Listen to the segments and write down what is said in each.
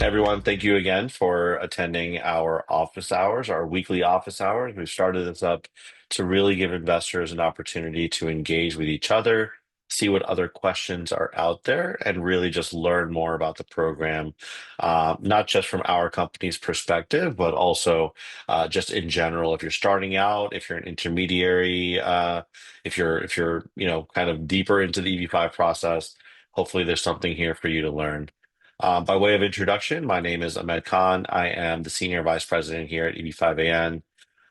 Everyone, thank you again for attending our office hours, our weekly office hours. We've started this up to really give investors an opportunity to engage with each other, see what other questions are out there, and really just learn more about the program, not just from our company's perspective, but also just in general. If you're starting out, if you're an intermediary, if you're kind of deeper into the EB-5 process, hopefully there's something here for you to learn. By way of introduction, my name is Ahmed Khan. I am the Senior Vice President here at EB-5AN,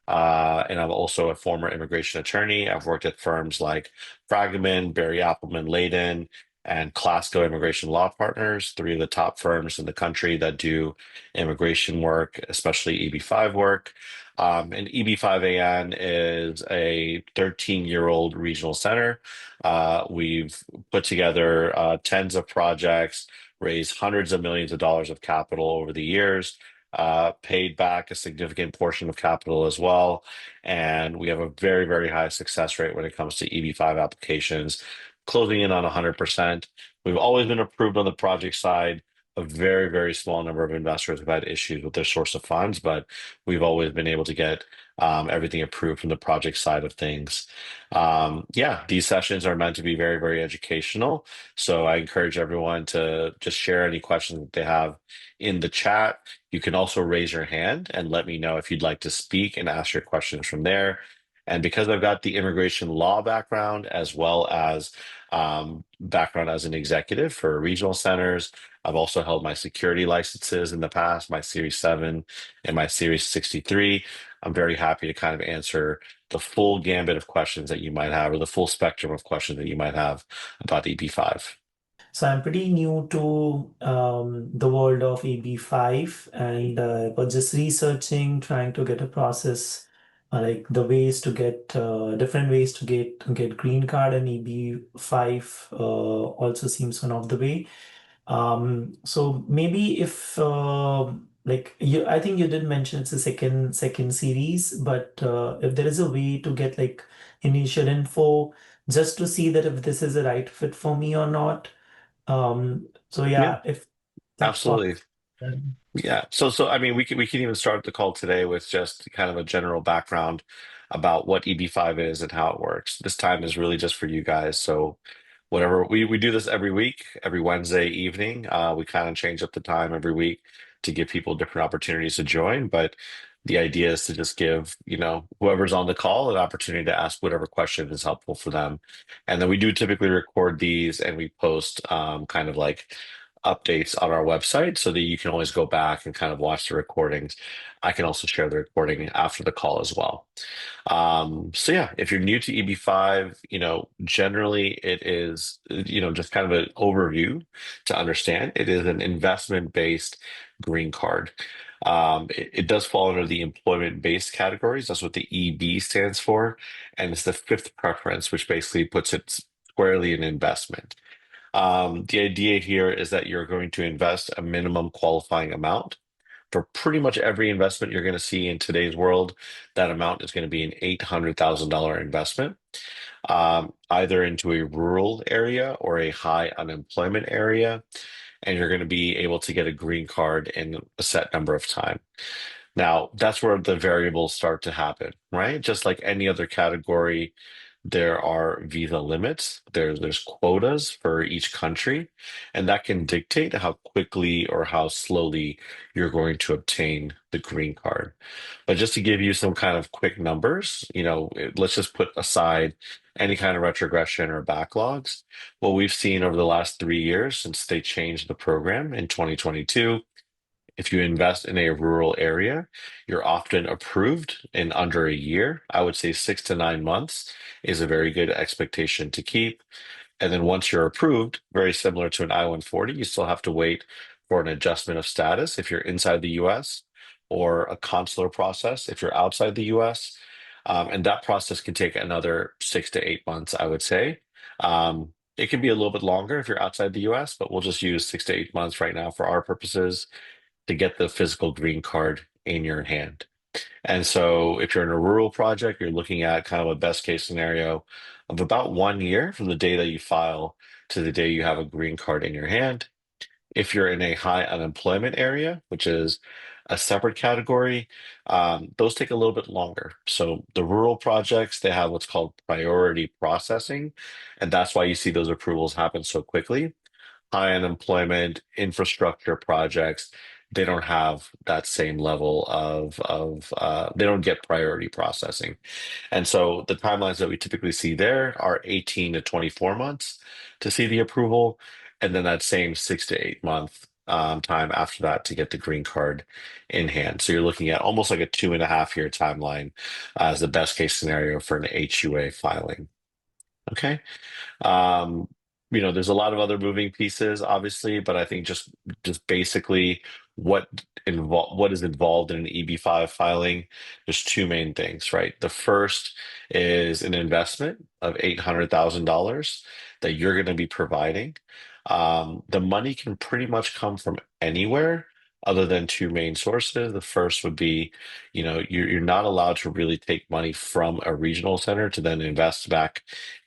and I'm also a former immigration attorney. I've worked at firms like Fragaman, Barry Appelman Layden, and Clasco Immigration Law Partners, three of the top firms in the country that do immigration work, especially EB-5 work. And EB-5AN is a 13-year-old regional center. We've put together tens of projects, raised hundreds of millions of dollars of capital over the years, paid back a significant portion of capital as well. And we have a very, very high success rate when it comes to EB-5 applications, closing in on 100%. We've always been approved on the project side. A very, very small number of investors have had issues with their source of funds, but we've always been able to get everything approved from the project side of things. Yeah, these sessions are meant to be very, very educational. So I encourage everyone to just share any questions that they have in the chat. You can also raise your hand and let me know if you'd like to speak and ask your questions from there. And because I've got the immigration law background as well as background as an executive for regional centers, I've also held my security licenses in the past, my Series 7 and my Series 63. I'm very happy to kind of answer the full gambit of questions that you might have, or the full spectrum of questions that you might have about EB-5. So I'm pretty new to the world of EB-5 and was just researching, trying to get a process like the ways to get different ways to get green card, and EB-5 also seems one of the way. So maybe if like you, I think you did mention it's a second series, but if there is a way to get like initial info just to see that if this is a right fit for me or not. So Yeah, yeah, if that's possible. absolutely. Yeah. So I mean, we can even start the call today with just kind of a general background about what EB-5 is and how it works. This time is really just for you guys. So whatever we do this every week, every Wednesday evening. We kind of change up the time every week to give people different opportunities to join. But the idea is to just give, whoever's on the call an opportunity to ask whatever question is helpful for them. And then we do typically record these and we post kind of like updates on our website so that you can always go back and kind of watch the recordings. I can also share the recording after the call as well. So yeah, if you're new to EB-5, generally it is, just kind of an overview to understand. It is an investment-based green card. It does fall under the employment-based categories. That's what the EB stands for. And it's the fifth preference, which basically puts it squarely in investment. The idea here is that you're going to invest a minimum qualifying amount. For pretty much every investment you're going to see in today's world, that amount is going to be an $800,000 investment, either into a rural area or a high unemployment area. And you're going to be able to get a green card in a set number of time. Now, that's where the variables start to happen, right? Just like any other category, there are visa limits. There's quotas for each country, and that can dictate how quickly or how slowly you're going to obtain the green card. But just to give you some kind of quick numbers, let's just put aside any kind of retrogression or backlogs. What we've seen over the last 3 years since they changed the program in 2022, if you invest in a rural area, you're often approved in under a year. I would say 6 to 9 months is a very good expectation to keep. And then once you're approved, very similar to an I-140, you still have to wait for an adjustment of status if you're inside the US, or a consular process if you're outside the US. And that process can take another 6 to 8 months, I would say. It can be a little bit longer if you're outside the US, but we'll just use 6 to 8 months right now for our purposes to get the physical green card in your hand. And so if you're in a rural project, you're looking at kind of a best case scenario of about 1 year from the day that you file to the day you have a green card in your hand. If you're in a high unemployment area, which is a separate category, those take a little bit longer. So the rural projects, they have what's called priority processing, and that's why you see those approvals happen so quickly. High unemployment infrastructure projects, they don't have that same level of they don't get priority processing. And so the timelines that we typically see there are 18 to 24 months to see the approval, and then that same 6 to 8 month time after that to get the green card in hand. So you're looking at almost like a 2.5 year timeline as the best case scenario for an HUA filing. Okay. Um, there's a lot of other moving pieces, obviously, but I think just basically what is involved in an EB-5 filing, there's two main things, right? The first is an investment of $800,000 that you're going to be providing. The money can pretty much come from anywhere other than two main sources. The first would be, you're not allowed to really take money from a regional center to then invest back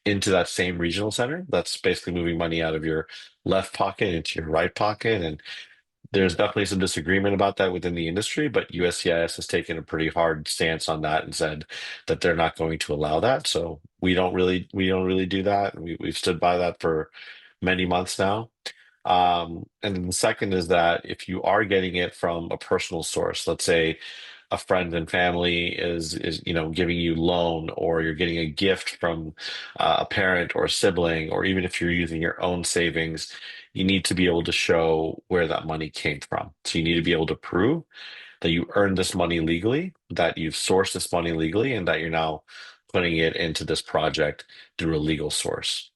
into that same regional center. That's basically moving money out of your left pocket into your right pocket. And there's definitely some disagreement about that within the industry, but USCIS has taken a pretty hard stance on that and said that they're not going to allow that. So we don't really do that. We've stood by that for many months now. And then the second is that if you are getting it from a personal source, let's say a friend and family is giving you loan, or you're getting a gift from a parent or a sibling, or even if you're using your own savings, you need to be able to show where that money came from. So you need to be able to prove that you earned this money legally, that you've sourced this money legally, and that you're now putting it into this project through a legal source.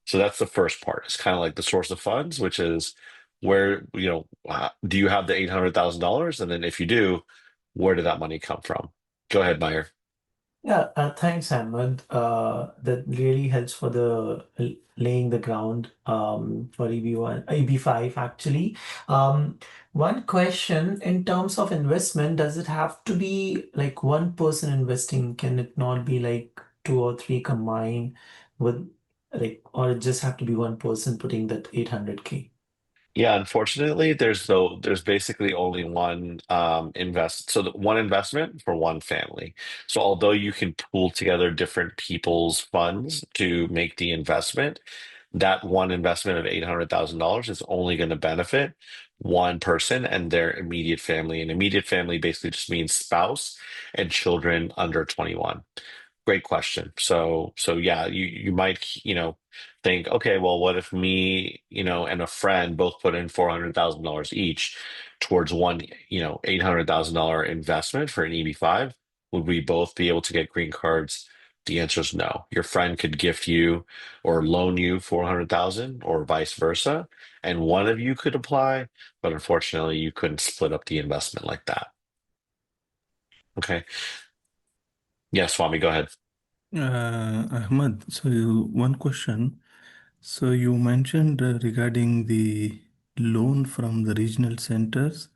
So that's the first part. It's kind of like the source of funds, which is where, do you have the $800,000? And then if you do, where did that money come from? Go ahead, Meyer. Yeah, thanks, Ahmed. That really helps for the laying the ground for EB1, EB5 actually. One question in terms of investment, does it have to be like one person investing? Can it not be like two or three combined with like, or it just have to be one person putting that 800K? Yeah, unfortunately, there's basically only one one investment for one family. So although you can pool together different people's funds to make the investment, that one investment of $800,000 is only going to benefit one person and their immediate family. And immediate family basically just means spouse and children under 21. Great question. So yeah, you might, think, okay, well, what if me, and a friend both put in $400,000 each towards one, $800,000 investment for an EB-5? Would we both be able to get green cards? The answer is no. Your friend could gift you or loan you 400,000 or vice versa, and one of you could apply, but unfortunately, you couldn't split up the investment like that. Okay. Yeah, Swami, go ahead. Ahmad, one question. So you mentioned regarding the loan from the regional centers.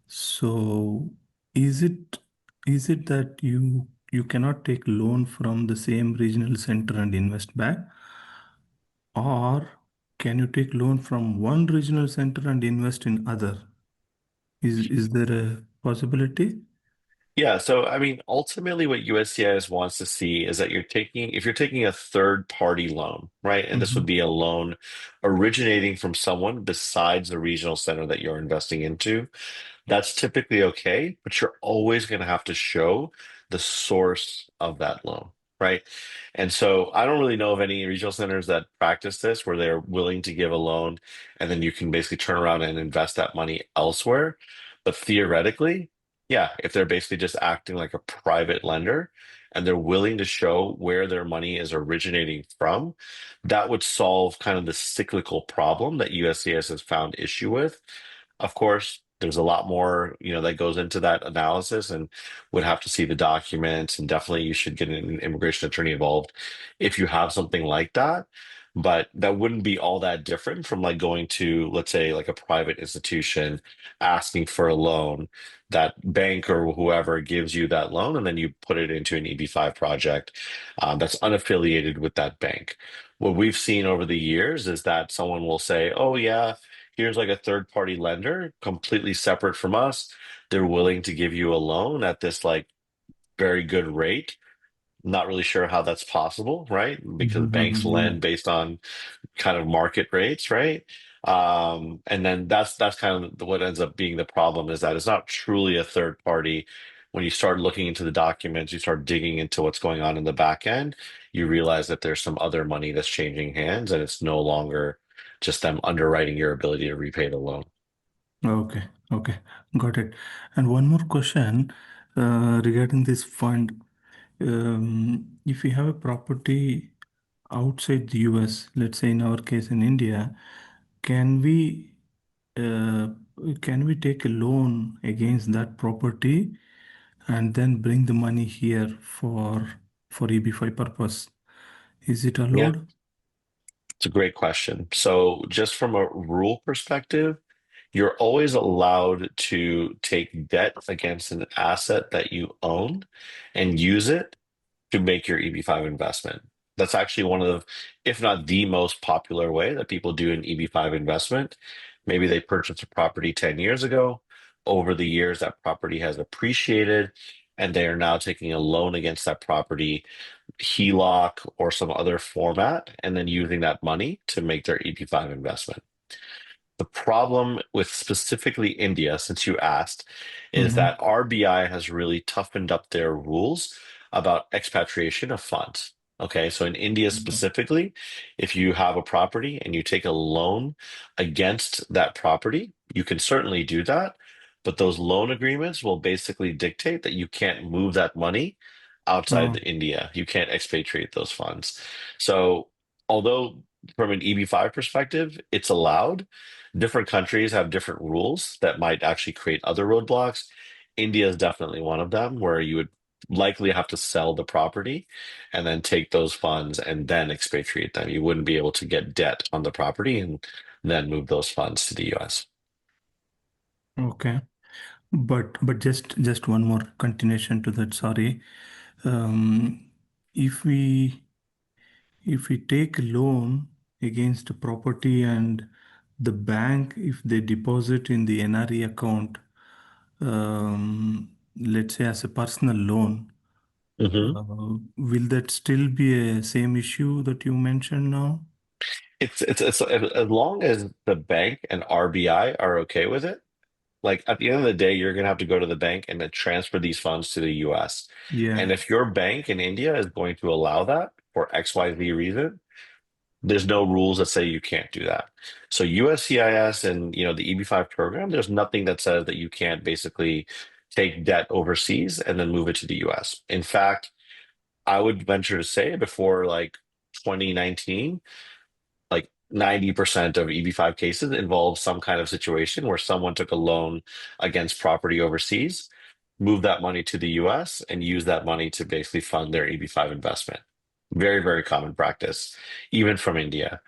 So is it is it that you cannot take loan from the same regional center and invest back, or can you take loan from one regional center and invest in other? Is there a possibility? Yeah, so I mean, ultimately, what USCIS wants to see is that if you're taking a third party loan, right? And this would Mhm. be a loan originating from someone besides the regional center that you're investing into. That's typically okay, but you're always going to have to show the source of that loan, right? And so I don't really know of any regional centers that practice this where they're willing to give a loan and then you can basically turn around and invest that money elsewhere. But theoretically, yeah, if they're basically just acting like a private lender and they're willing to show where their money is originating from, that would solve kind of the cyclical problem that USCIS has found issue with. Of course, there's a lot more, that goes into that analysis and would have to see the documents, and definitely you should get an immigration attorney involved if you have something like that. But that wouldn't be all that different from like going to, let's say, like a private institution asking for a loan. That bank or whoever gives you that loan, and then you put it into an EB-5 project that's unaffiliated with that bank. What we've seen over the years is that someone will say, oh, yeah, here's like a third party lender completely separate from us. They're willing to give you a loan at this like very good rate. Not really sure how that's possible, right? Because banks Yeah. lend based on kind of market rates, right? And then that's kind of what ends up being the problem is that it's not truly a third party. When you start looking into the documents, you start digging into what's going on in the back end, you realize that there's some other money that's changing hands, and it's no longer just them underwriting your ability to repay the loan. Okay. Okay. Got it. And one more question regarding this fund. If we have a property outside the US, let's say in our case in India, can we uh, can we take a loan against that property and then bring the money here for EB5 purpose? Is it Yeah, allowed? it's a great question. So, just from a rule perspective, you're always allowed to take debt against an asset that you own and use it to make your EB-5 investment. That's actually one of the, if not the most popular way that people do an EB-5 investment. Maybe they purchased a property 10 years ago. Over the years, that property has appreciated, and they are now taking a loan against that property, HELOC or some other format, and then using that money to make their EB-5 investment. The problem with specifically India, since you asked, is Mm-hmm. that RBI has really toughened up their rules about expatriation of funds. Okay, so in India specifically, if you have a property and you take a loan against that property, you can certainly do that. But those loan agreements will basically dictate that you can't move that money outside Oh, the India. You can't expatriate those funds. So, although from an EB-5 perspective, it's allowed, different countries have different rules that might actually create other roadblocks. India is definitely one of them, where you would likely have to sell the property and then take those funds and then expatriate them. You wouldn't be able to get debt on the property and then move those funds to the US. okay. But just one more continuation to that. Sorry. Um, if we take a loan against a property and the bank, if they deposit in the NRE account, let's say as a personal loan, Mhm. will that still be a same issue that you mentioned now? It's as long as the bank and RBI are okay with it. Like at the end of the day, you're going to have to go to the bank and then transfer these funds to the US. Yeah. And if your bank in India is going to allow that for XYZ reason, there's no rules that say you can't do that. So USCIS and the EB-5 program, there's nothing that says that you can't basically take debt overseas and then move it to the US. In fact, I would venture to say before like 2019, like 90% of EB-5 cases involve some kind of situation where someone took a loan against property overseas, moved that money to the US, and used that money to basically fund their EB-5 investment. Very, very common practice, even from India.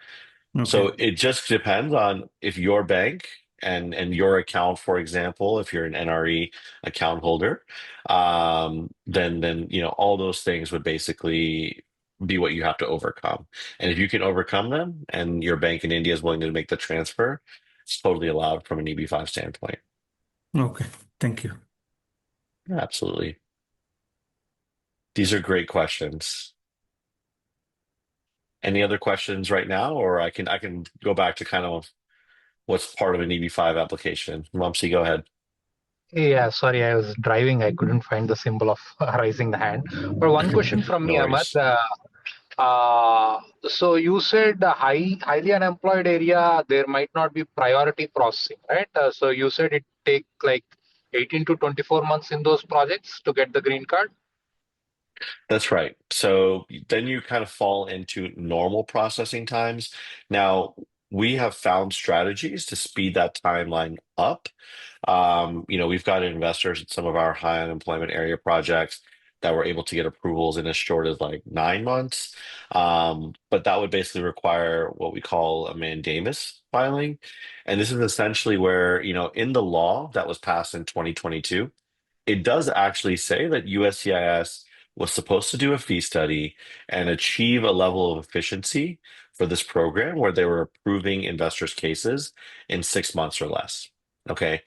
Okay. So it just depends on if your bank and your account, for example, if you're an NRE account holder, then all those things would basically be what you have to overcome. And if you can overcome them, and your bank in India is willing to make the transfer, it's totally allowed from an EB-5 standpoint. Okay. Thank you. Yeah, absolutely. These are great questions. Any other questions right now, or I can go back to kind of what's part of an EB-5 application. Mumsy, go ahead. Yeah, sorry, I was driving. I couldn't find the symbol of raising the hand. But one question from No me, Ahmad. worries. So you said the highly unemployed area, there might not be priority processing, right? So you said it take like 18 to 24 months in those projects to get the green card. That's right. So then you kind of fall into normal processing times. Now, we have found strategies to speed that timeline up. We've got investors in some of our high unemployment area projects that were able to get approvals in as short as like 9 months. But that would basically require what we call a mandamus filing. And this is essentially where, in the law that was passed in 2022, it does actually say that USCIS was supposed to do a fee study and achieve a level of efficiency for this program where they were approving investors' cases in 6 months or less. Okay.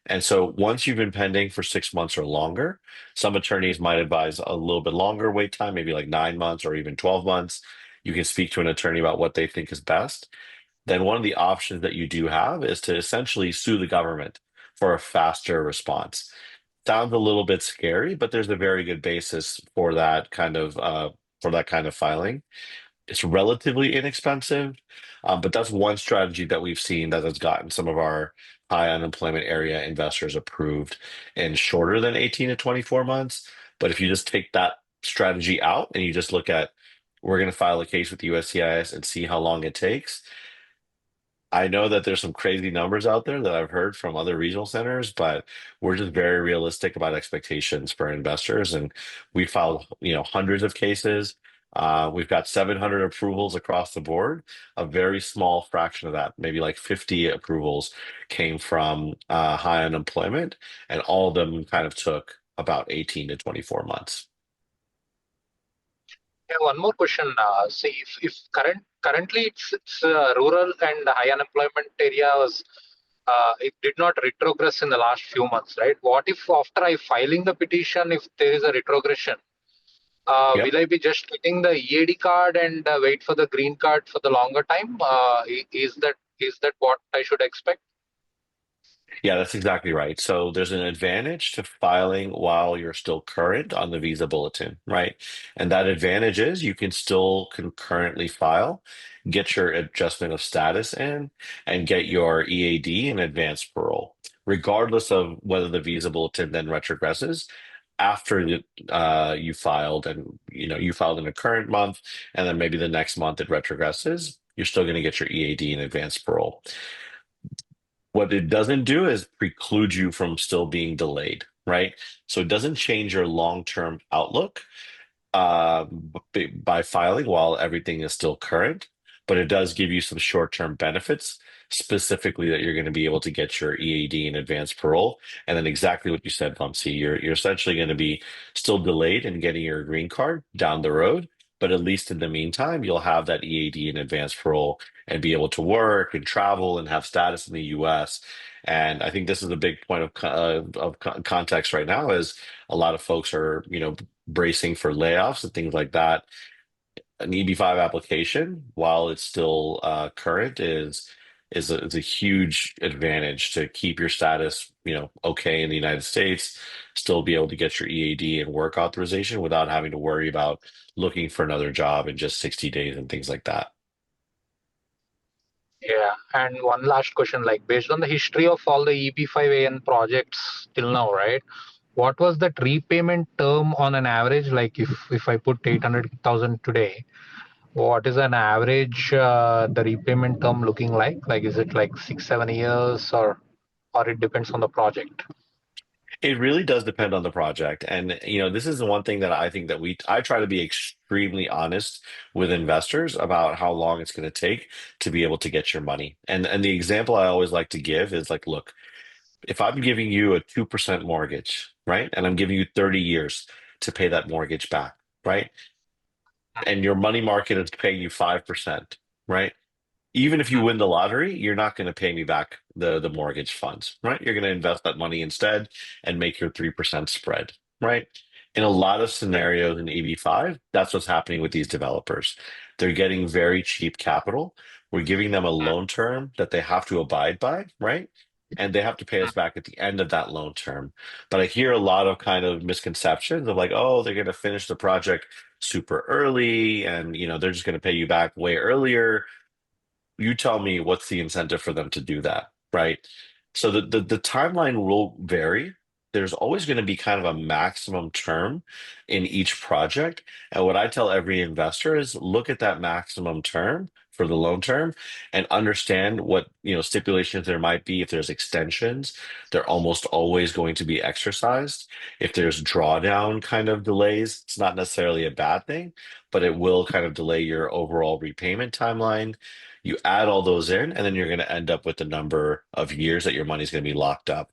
And so once you've been pending for 6 months or longer, some attorneys might advise a little bit longer wait time, maybe like 9 months or even 12 months. You can speak to an attorney about what they think is best. Then one of the options that you do have is to essentially sue the government for a faster response. Sounds a little bit scary, but there's a very good basis for that kind of filing. It's relatively inexpensive, but that's one strategy that we've seen that has gotten some of our high unemployment area investors approved in shorter than 18 to 24 months. But if you just take that strategy out and you just look at, we're going to file a case with USCIS and see how long it takes. I know that there's some crazy numbers out there that I've heard from other regional centers, but we're just very realistic about expectations for investors. And we filed, hundreds of cases. We've got 700 approvals across the board. A very small fraction of that, maybe like 50 approvals, came from high unemployment, and all of them kind of took about 18 to 24 months. Yeah, one more question. See, if currently it's rural and high unemployment areas, it did not retrogress in the last few months, right? What if after I filing the petition, if there is a retrogression, Yep. will I be just getting the EAD card and wait for the green card for the longer time? Is that what I should expect? Yeah, that's exactly right. So there's an advantage to filing while you're still current on the visa bulletin, right? And that advantage is you can still concurrently file, get your adjustment of status in, and get your EAD and advanced parole, regardless of whether the visa bulletin then retrogresses after you filed, and you filed in a current month, and then maybe the next month it retrogresses. You're still going to get your EAD and advanced parole. What it doesn't do is preclude you from still being delayed, right? So it doesn't change your long-term outlook by filing while everything is still current, but it does give you some short-term benefits, specifically that you're going to be able to get your EAD and advanced parole. And then exactly what you said, Vamsi, you're essentially going to be still delayed in getting your green card down the road, but at least in the meantime, you'll have that EAD and advanced parole and be able to work and travel and have status in the US. And I think this is a big point of context right now is a lot of folks are, bracing for layoffs and things like that. An EB-5 application, while it's still current, is a huge advantage to keep your status, okay in the United States, still be able to get your EAD and work authorization without having to worry about looking for another job in just 60 days and things like that. Yeah, and one last question, like based on the history of all the EB-5 AN projects till now, right? What was that repayment term on an average? Like if I put 800,000 today, what is an average the repayment term looking like? Like is it like 6 7 years, or it depends on the project? It really does depend on the project. And, this is the one thing that I think that I try to be extremely honest with investors about how long it's going to take to be able to get your money. And the example I always like to give is like, look, if I'm giving you a 2% mortgage, right? And I'm giving you 30 years to pay that mortgage back, right? And your money market is paying you 5%, right? Even if you win the lottery, you're not going to pay me back the mortgage funds, right? You're going to invest that money instead and make your 3% spread, right? In a lot of scenarios in EB-5, that's what's happening with these developers. They're getting very cheap capital. We're giving them a loan term that they have to abide by, right? And they have to pay us back at the end of that loan term. But I hear a lot of kind of misconceptions of like, oh, they're going to finish the project super early and, they're just going to pay you back way earlier. You tell me what's the incentive for them to do that, right? So the timeline will vary. There's always going to be kind of a maximum term in each project. And what I tell every investor is look at that maximum term for the loan term and understand what, stipulations there might be. If there's extensions, they're almost always going to be exercised. If there's drawdown kind of delays, it's not necessarily a bad thing, but it will kind of delay your overall repayment timeline. You add all those in, and then you're going to end up with the number of years that your money's going to be locked up.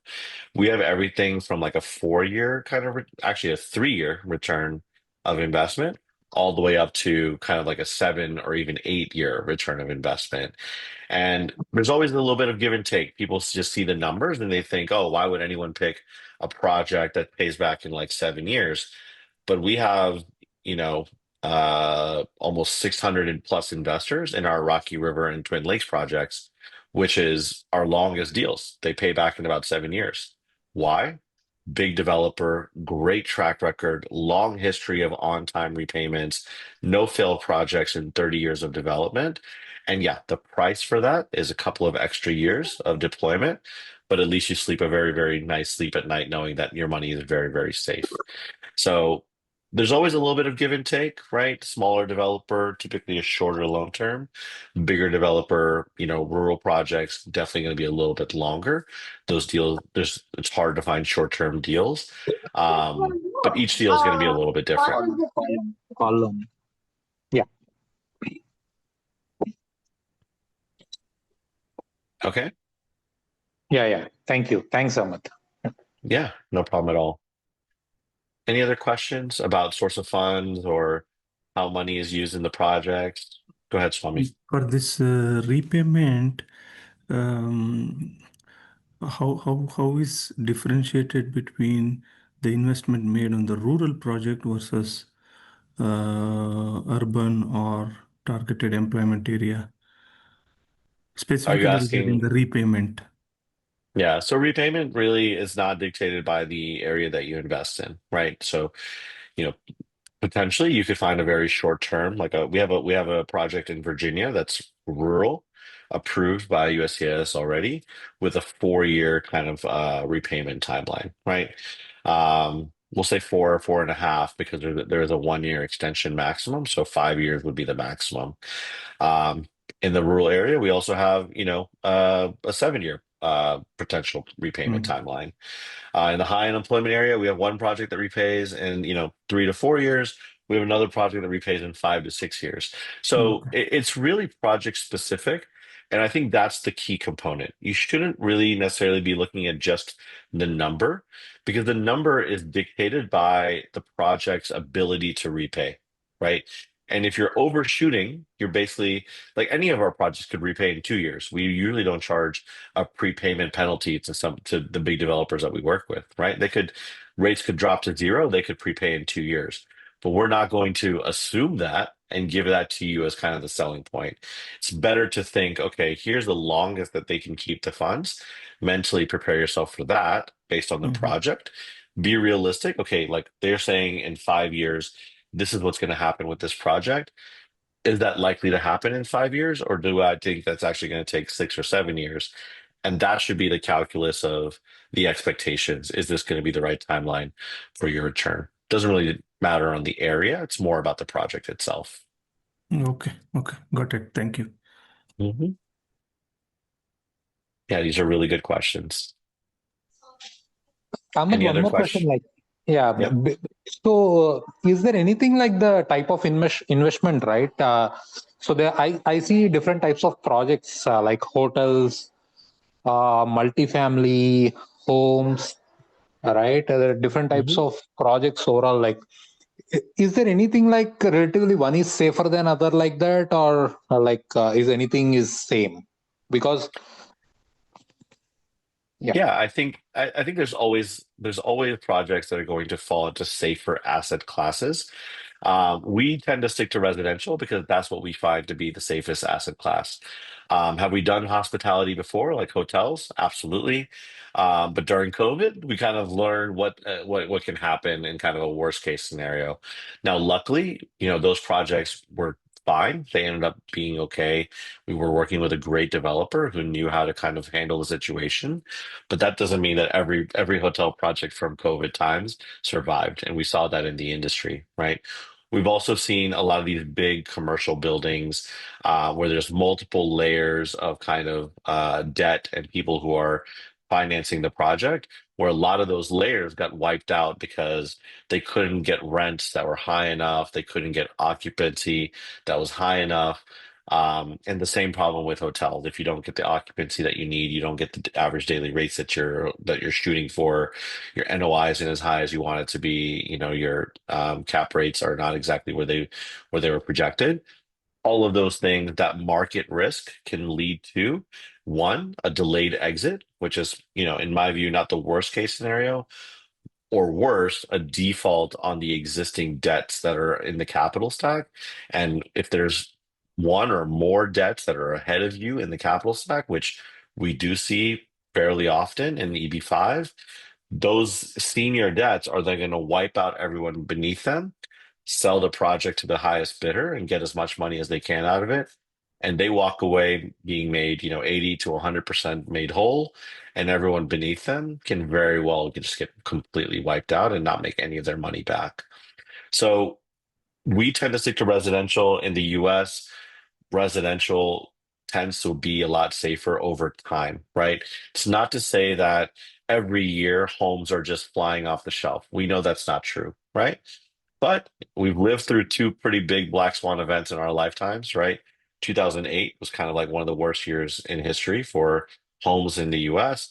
We have everything from like a 4-year kind of, actually a 3-year return of investment, all the way up to kind of like a 7 or even 8 year return of investment. And there's always a little bit of give and take. People just see the numbers and they think, oh, why would anyone pick a project that pays back in like 7 years? But we have, you know, almost 600 plus investors in our Rocky River and Twin Lakes projects, which is our longest deals. They pay back in about 7 years. Why? Big developer, great track record, long history of on-time repayments, no failed projects in 30 years of development. And yeah, the price for that is a couple of extra years of deployment, but at least you sleep a very, very nice sleep at night knowing that your money is very, very safe. So there's always a little bit of give and take, right? Smaller developer, typically a shorter loan term. Bigger developer, rural projects, definitely going to be a little bit longer. Those deals, it's hard to find short-term deals. But each deal is going to be a little bit different. Column. Yeah. Okay. Yeah. Thank you. Thanks, Ahmed. Yeah, no problem at all. Any other questions about source of funds or how money is used in the projects? Go ahead, Swami. For this repayment, um, how is differentiated between the investment made on the rural project versus urban or targeted employment area, Are you specifically regarding asking? the repayment? Yeah, so repayment really is not dictated by the area that you invest in, right? So, you know, potentially you could find a very short term, like we have a project in Virginia that's rural, approved by USCIS already, with a 4 year kind of repayment timeline, right? We'll say 4 or 4.5 because there's a 1 year extension maximum, so 5 years would be the maximum. In the rural area, we also have, a 7 year potential repayment Mm. timeline. In the high unemployment area, we have one project that repays in, 3 to 4 years. We have another project that repays in 5 to 6 years. So Okay. it's really project specific. And I think that's the key component. You shouldn't really necessarily be looking at just the number because the number is dictated by the project's ability to repay, right? And if you're overshooting, you're basically like any of our projects could repay in 2 years. We usually don't charge a prepayment penalty to the big developers that we work with, right? Rates could drop to zero, they could prepay in 2 years. But we're not going to assume that and give that to you as kind of the selling point. It's better to think, okay, here's the longest that they can keep the funds. Mentally prepare yourself for that based on the Mhm. project. Be realistic. Okay, like they're saying in 5 years, this is what's going to happen with this project. Is that likely to happen in 5 years, or do I think that's actually going to take 6 or 7 years? And that should be the calculus of the expectations. Is this going to be the right timeline for your return? Doesn't really matter on the area. It's more about the project itself. Okay. Got it. Thank you. Mhm. Yeah, these are really good questions. Ahmed, Any one other more question. question? Yeah. Yep. So, is there anything like the type of investment, right? So there, I see different types of projects like hotels, multifamily homes, right? There are different types Mhm. of projects overall. Like, is there anything like relatively one is safer than other like that, or is anything is same? Because yeah. Yeah, I think there's always projects that are going to fall into safer asset classes. We tend to stick to residential because that's what we find to be the safest asset class. Have we done hospitality before, like hotels? Absolutely. But during COVID, we kind of learned what can happen in kind of a worst case scenario. Now, luckily, those projects were fine. They ended up being okay. We were working with a great developer who knew how to kind of handle the situation. But that doesn't mean that every hotel project from COVID times survived, and we saw that in the industry, right? We've also seen a lot of these big commercial buildings where there's multiple layers of kind of debt and people who are financing the project, where a lot of those layers got wiped out because they couldn't get rents that were high enough, they couldn't get occupancy that was high enough. And the same problem with hotels. If you don't get the occupancy that you need, you don't get the average daily rates that you're shooting for. Your NOI isn't as high as you want it to be. Your cap rates are not exactly where they were projected. All of those things, that market risk can lead to one, a delayed exit, which is, in my view, not the worst case scenario, or worse, a default on the existing debts that are in the capital stack. And if there's one or more debts that are ahead of you in the capital stack, which we do see fairly often in the EB-5, those senior debts are then going to wipe out everyone beneath them, sell the project to the highest bidder, and get as much money as they can out of it. And they walk away being made, 80 to 100% made whole, and everyone beneath them can very well just get completely wiped out and not make any of their money back. So we tend to stick to residential in the US. Residential tends to be a lot safer over time, right? It's not to say that every year homes are just flying off the shelf. We know that's not true, right? But we've lived through two pretty big black swan events in our lifetimes, right? 2008 was kind of like one of the worst years in history for homes in the US.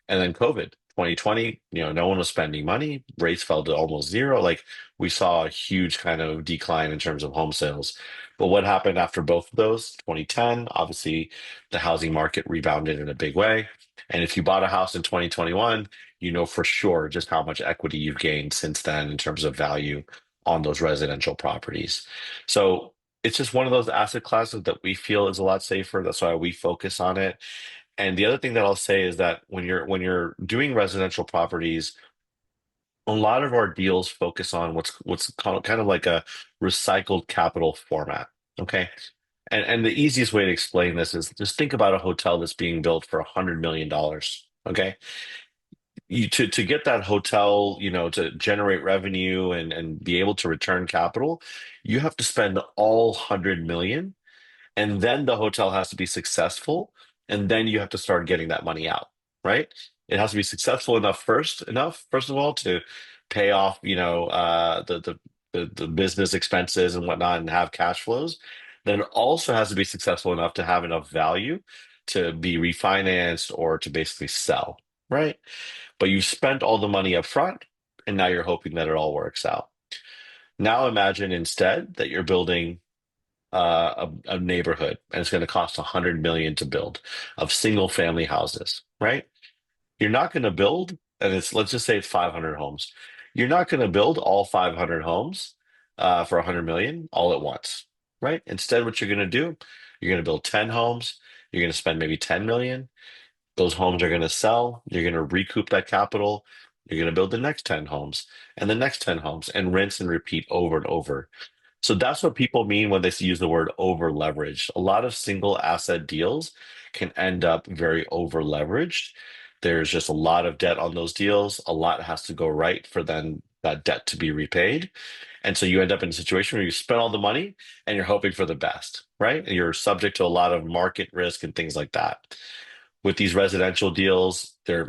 And then COVID, 2020, no one was spending money. Rates fell to almost zero. Like we saw a huge kind of decline in terms of home sales. But what happened after both of those? 2010, obviously the housing market rebounded in a big way. And if you bought a house in 2021, you know for sure just how much equity you've gained since then in terms of value on those residential properties. So it's just one of those asset classes that we feel is a lot safer. That's why we focus on it. And the other thing that I'll say is that when you're doing residential properties, a lot of our deals focus on what's called kind of like a recycled capital format. Okay. And the easiest way to explain this is just think about a hotel that's being built for $100 million. Okay. To get that hotel, to generate revenue and be able to return capital, you have to spend all 100 million, and then the hotel has to be successful, and then you have to start getting that money out, right? It has to be successful first of all, to pay off, the business expenses and whatnot, and have cash flows. Then it also has to be successful enough to have enough value to be refinanced or to basically sell, right? But you spent all the money up front, and now you're hoping that it all works out. Now imagine instead that you're building a neighborhood, and it's going to cost 100 million to build, of single family houses, right? You're not going to build, and let's just say it's 500 homes. You're not going to build all 500 homes for 100 million all at once, right? Instead, what you're going to do, you're going to build 10 homes. You're going to spend maybe 10 million. Those homes are going to sell. You're going to recoup that capital. You're going to build the next 10 homes and the next 10 homes, and rinse and repeat over and over. So that's what people mean when they use the word over leveraged. A lot of single asset deals can end up very over leveraged. There's just a lot of debt on those deals. A lot has to go right for then that debt to be repaid. And so you end up in a situation where you spend all the money and you're hoping for the best, right? And you're subject to a lot of market risk and things like that. With these residential deals, these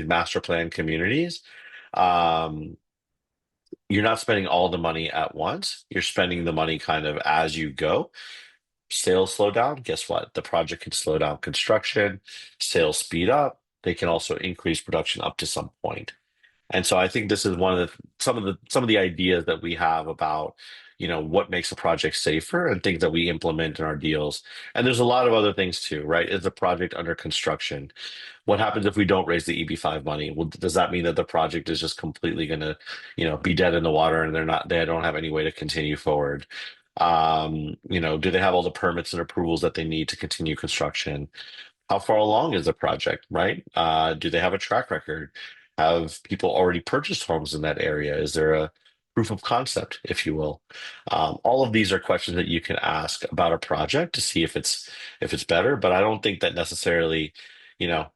master plan communities. Um, you're not spending all the money at once. You're spending the money kind of as you go. Sales slow down. Guess what? The project can slow down construction. Sales speed up. They can also increase production up to some point. And so I think this is one of some of the ideas that we have about, what makes a project safer and things that we implement in our deals. And there's a lot of other things too, right? Is the project under construction? What happens if we don't raise the EB-5 money? Well, does that mean that the project is just completely going to, be dead in the water, and they don't have any way to continue forward? Do they have all the permits and approvals that they need to continue construction? How far along is the project, right? Do they have a track record? Have people already purchased homes in that area? Is there a proof of concept, if you will? All of these are questions that you can ask about a project to see if it's better. But I don't think that necessarily, you know,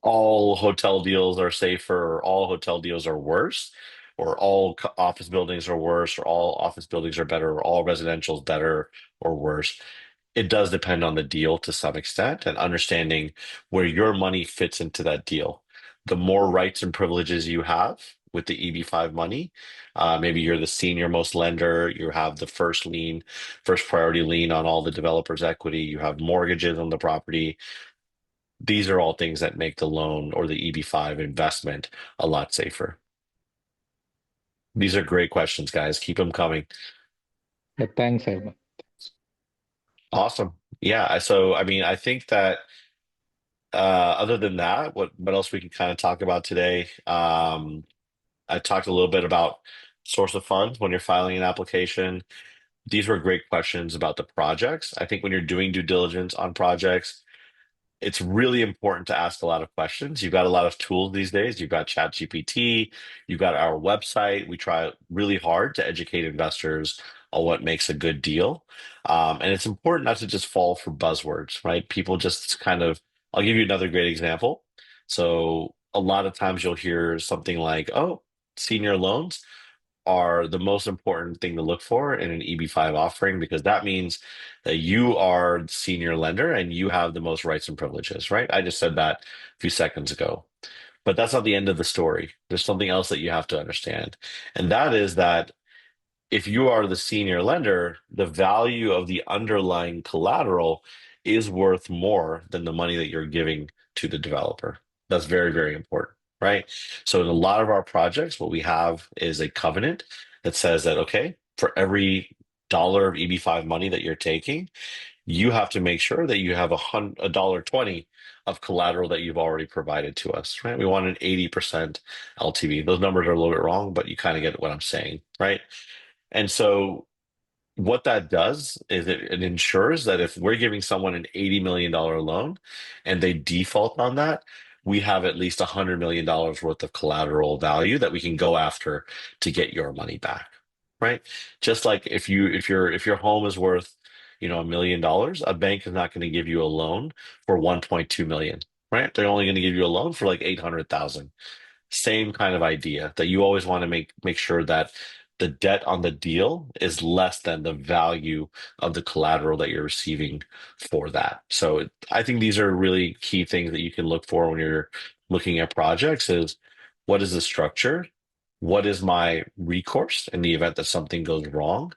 all hotel deals are safer, or all hotel deals are worse, or all office buildings are worse, or all office buildings are better, or all residential is better or worse. It does depend on the deal to some extent, and understanding where your money fits into that deal. The more rights and privileges you have, with the EB-5 money. Maybe you're the senior most lender, you have the first lien, first priority lien on all the developer's equity, you have mortgages on the property. These are all things that make the loan or the EB-5 investment a lot safer. These are great questions, guys. Keep them coming. Yeah, thanks, Ahmed. Awesome. Yeah. So, I mean, I think that other than that, what else we can kind of talk about today? I talked a little bit about source of funds when you're filing an application. These were great questions about the projects. I think when you're doing due diligence on projects, it's really important to ask a lot of questions. You've got a lot of tools these days. You've got ChatGPT, you've got our website. We try really hard to educate investors on what makes a good deal. And it's important not to just fall for buzzwords, right? People just kind of, I'll give you another great example. So a lot of times you'll hear something like, oh, senior loans are the most important thing to look for in an EB-5 offering because that means that you are the senior lender and you have the most rights and privileges, right? I just said that a few seconds ago. But that's not the end of the story. There's something else that you have to understand. And that is that if you are the senior lender, the value of the underlying collateral is worth more than the money that you're giving to the developer. That's very, very important, right? So in a lot of our projects, what we have is a covenant that says that, okay, for every dollar of EB-5 money that you're taking, you have to make sure that you have a dollar 20 of collateral that you've already provided to us, right? We want an 80% LTV. Those numbers are a little bit wrong, but you kind of get what I'm saying, right? And so what that does is it ensures that if we're giving someone an $80 million loan and they default on that, we have at least $100 million worth of collateral value that we can go after to get your money back, right? Just like if your home is worth, $1 million, a bank is not going to give you a loan for 1.2 million, right? They're only going to give you a loan for like 800,000. Same kind of idea that you always want to make sure that the debt on the deal is less than the value of the collateral that you're receiving for that. So I think these are really key things that you can look for when you're looking at projects is what is the structure? What is my recourse in the event that something goes wrong?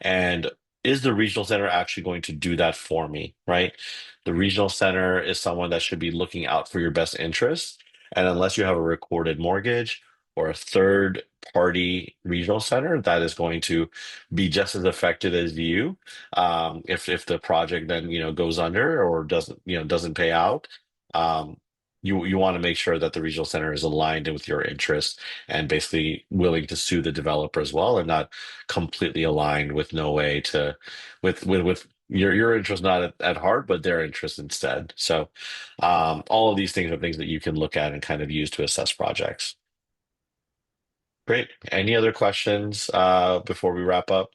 And is the regional center actually going to do that for me, right? The regional center is someone that should be looking out for your best interests. And unless you have a recorded mortgage or a third party regional center, that is going to be just as affected as you. If the project then, goes under or doesn't pay out. Um, you want to make sure that the regional center is aligned with your interests and basically willing to sue the developer as well and not completely aligned with no way to with your interest not at heart but their interest instead. So all of these things are things that you can look at and kind of use to assess projects. Great. Any other questions before we wrap up?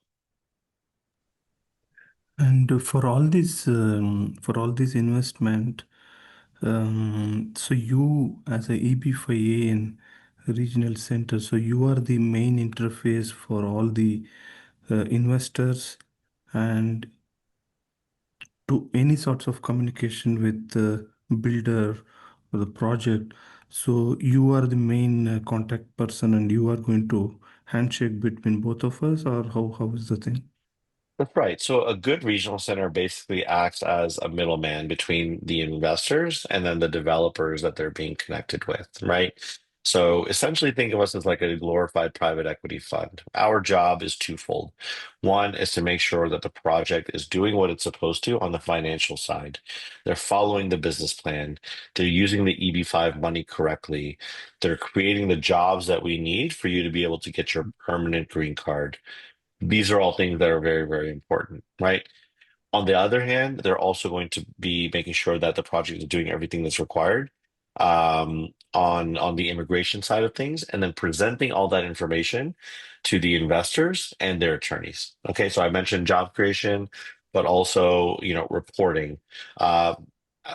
And for all this investment, so you as a EB5A in regional center, so you are the main interface for all the investors and to any sorts of communication with the builder or the project. So you are the main contact person and you are going to handshake between both of us, or how is the thing? That's right. So a good regional center basically acts as a middleman between the investors and then the developers that they're being connected with, right? So essentially think of us as like a glorified private equity fund. Our job is twofold. One is to make sure that the project is doing what it's supposed to on the financial side. They're following the business plan. They're using the EB-5 money correctly. They're creating the jobs that we need for you to be able to get your permanent green card. These are all things that are very, very important, right? On the other hand, they're also going to be making sure that the project is doing everything that's required on the immigration side of things, and then presenting all that information to the investors and their attorneys. Okay, so I mentioned job creation, but also reporting. Uh,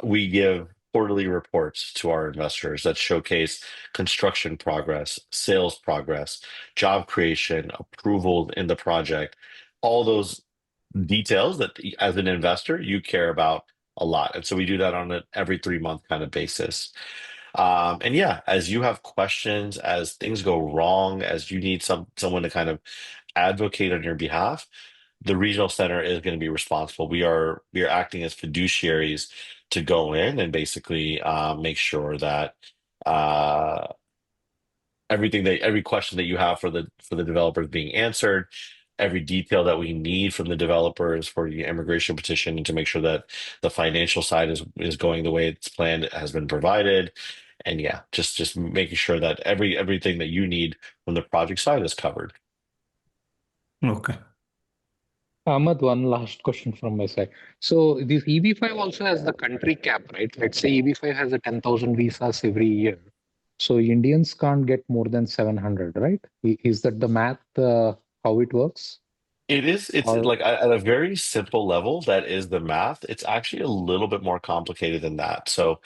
we give quarterly reports to our investors that showcase construction progress, sales progress, job creation, approval in the project, all those details that as an investor you care about a lot. And so we do that on an every 3 month kind of basis. And yeah, as you have questions, as things go wrong, as you need someone to kind of advocate on your behalf, the regional center is going to be responsible. We are acting as fiduciaries to go in and basically make sure that uh, every question that you have for the developers being answered, every detail that we need from the developers for the immigration petition, and to make sure that the financial side is going the way it's planned has been provided. And yeah, just making sure that everything that you need from the project side is covered. Okay. Ahmad, one last question from my side. So this EB-5 also has the country cap, right? Let's say EB-5 has a 10,000 visas every year. So Indians can't get more than 700, right? Is that the math, how it works? It's Or like at a very simple level, that is the math. It's actually a little bit more complicated than that. So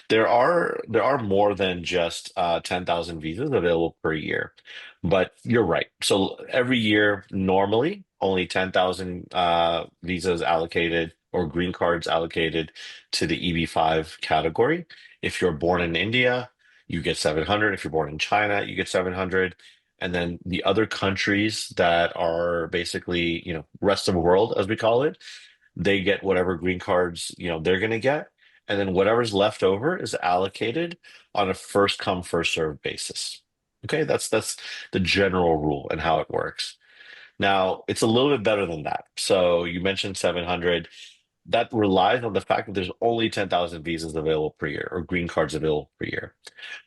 there are more than just 10,000 visas available per year. But you're right. So every year, normally, only 10,000 visas allocated or green cards allocated to the EB-5 category. If you're born in India, you get 700. If you're born in China, you get 700. And then the other countries that are basically, rest of the world, as we call it, they get whatever green cards, they're going to get. And then whatever's left over is allocated on a first come, first served basis. Okay, that's the general rule and how it works. Now, it's a little bit better than that. So you mentioned 700. That relies on the fact that there's only 10,000 visas available per year or green cards available per year.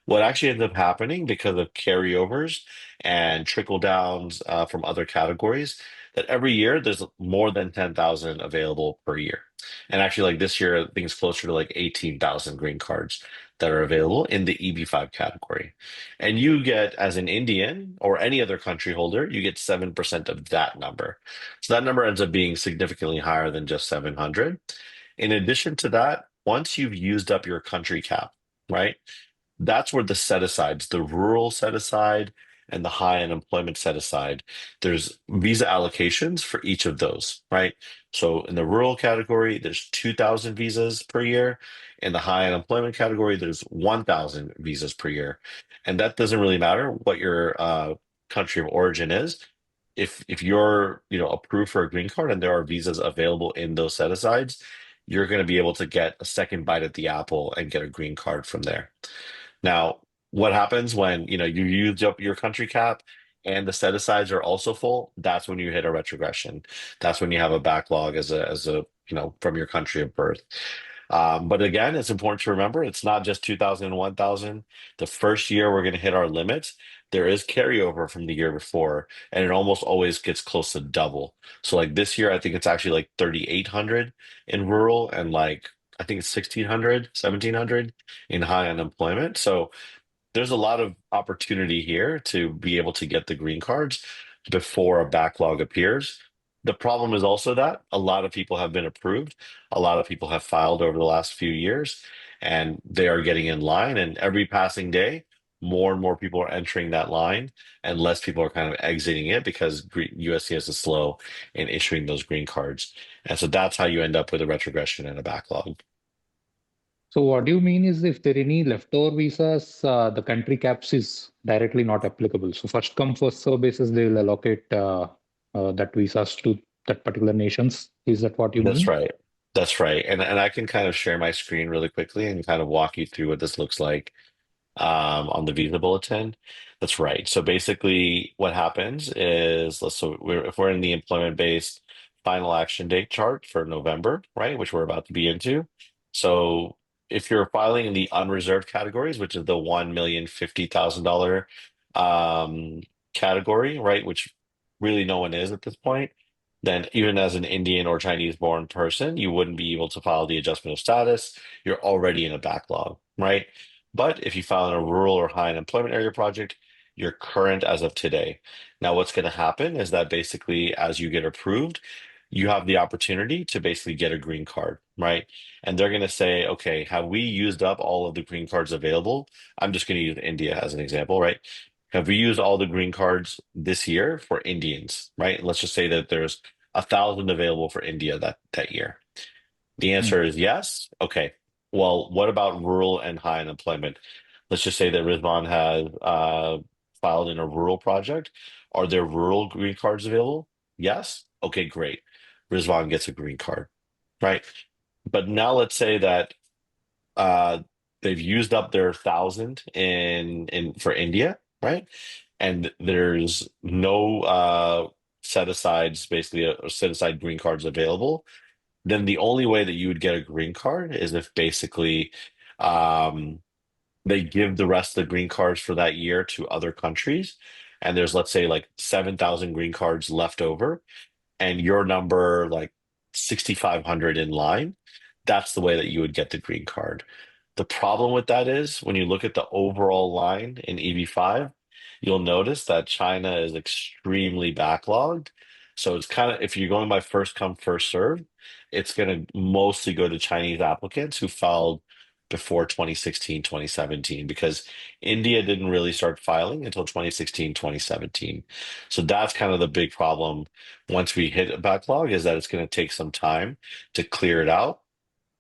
What actually ends up happening because of carryovers and trickle downs from other categories, that every year there's more than 10,000 available per year. And actually, like this year, I think it's closer to like 18,000 green cards that are available in the EB-5 category. And you get, as an Indian or any other country holder, you get 7% of that number. So that number ends up being significantly higher than just 700. In addition to that, once you've used up your country cap, right? That's where the set asides, the rural set aside and the high unemployment set aside, there's visa allocations for each of those, right? So in the rural category, there's 2,000 visas per year. In the high unemployment category, there's 1,000 visas per year. And that doesn't really matter what your country of origin is. If you're, approved for a green card and there are visas available in those set asides, you're going to be able to get a second bite at the apple and get a green card from there. Now, what happens when, you use up your country cap and the set asides are also full? That's when you hit a retrogression. That's when you have a backlog as a from your country of birth. But again, it's important to remember it's not just 2,000 and 1,000. The first year we're going to hit our limits. There is carryover from the year before, and it almost always gets close to double. So like this year, I think it's actually like 3,800 in rural, and like I think it's 1,600, 1,700 in high unemployment. So there's a lot of opportunity here to be able to get the green cards before a backlog appears. The problem is also that a lot of people have been approved. A lot of people have filed over the last few years, and they are getting in line. And every passing day, more and more people are entering that line, and less people are kind of exiting it because USCIS is slow in issuing those green cards. And so that's how you end up with a retrogression and a backlog. so what do you mean is if there are any leftover visas, the country caps is directly not applicable. So first come, first serve basis, they will allocate that visas to that particular nations. Is that what you That's mean? right. That's right. And I can kind of share my screen really quickly and kind of walk you through what this looks like on the Visa Bulletin. That's right. So basically, what happens is, if we're in the employment-based final action date chart for November, right, which we're about to be into. So if you're filing in the unreserved categories, which is the $1,050,000 category, right, which really no one is at this point, then even as an Indian or Chinese born person, you wouldn't be able to file the adjustment of status. You're already in a backlog, right? But if you file in a rural or high unemployment area project, you're current as of today. Now, what's going to happen is that basically, as you get approved, you have the opportunity to basically get a green card, right? And they're going to say, okay, have we used up all of the green cards available? I'm just going to use India as an example, right? Have we used all the green cards this year for Indians, right? Let's just say that there's 1,000 available for India that year. The Hmm. answer is yes. Okay. Well, what about rural and high unemployment? let's just say that Rizwan has filed in a rural project. Are there rural green cards available? Yes. Okay, great. Rizwan gets a green card, right? But now let's say that uh, they've used up their 1,000 in for India, right? And there's no set asides, basically, set aside green cards available. Then the only way that you would get a green card is if basically um, they give the rest of the green cards for that year to other countries. And there's, let's say, like 7,000 green cards left over, and your number like 6,500 in line. That's the way that you would get the green card. The problem with that is when you look at the overall line in EB-5, you'll notice that China is extremely backlogged. So it's kind of, if you're going by first come, first serve, it's going to mostly go to Chinese applicants who filed before 2016, 2017, because India didn't really start filing until 2016, 2017. So that's kind of the big problem once we hit a backlog, is that it's going to take some time to clear it out.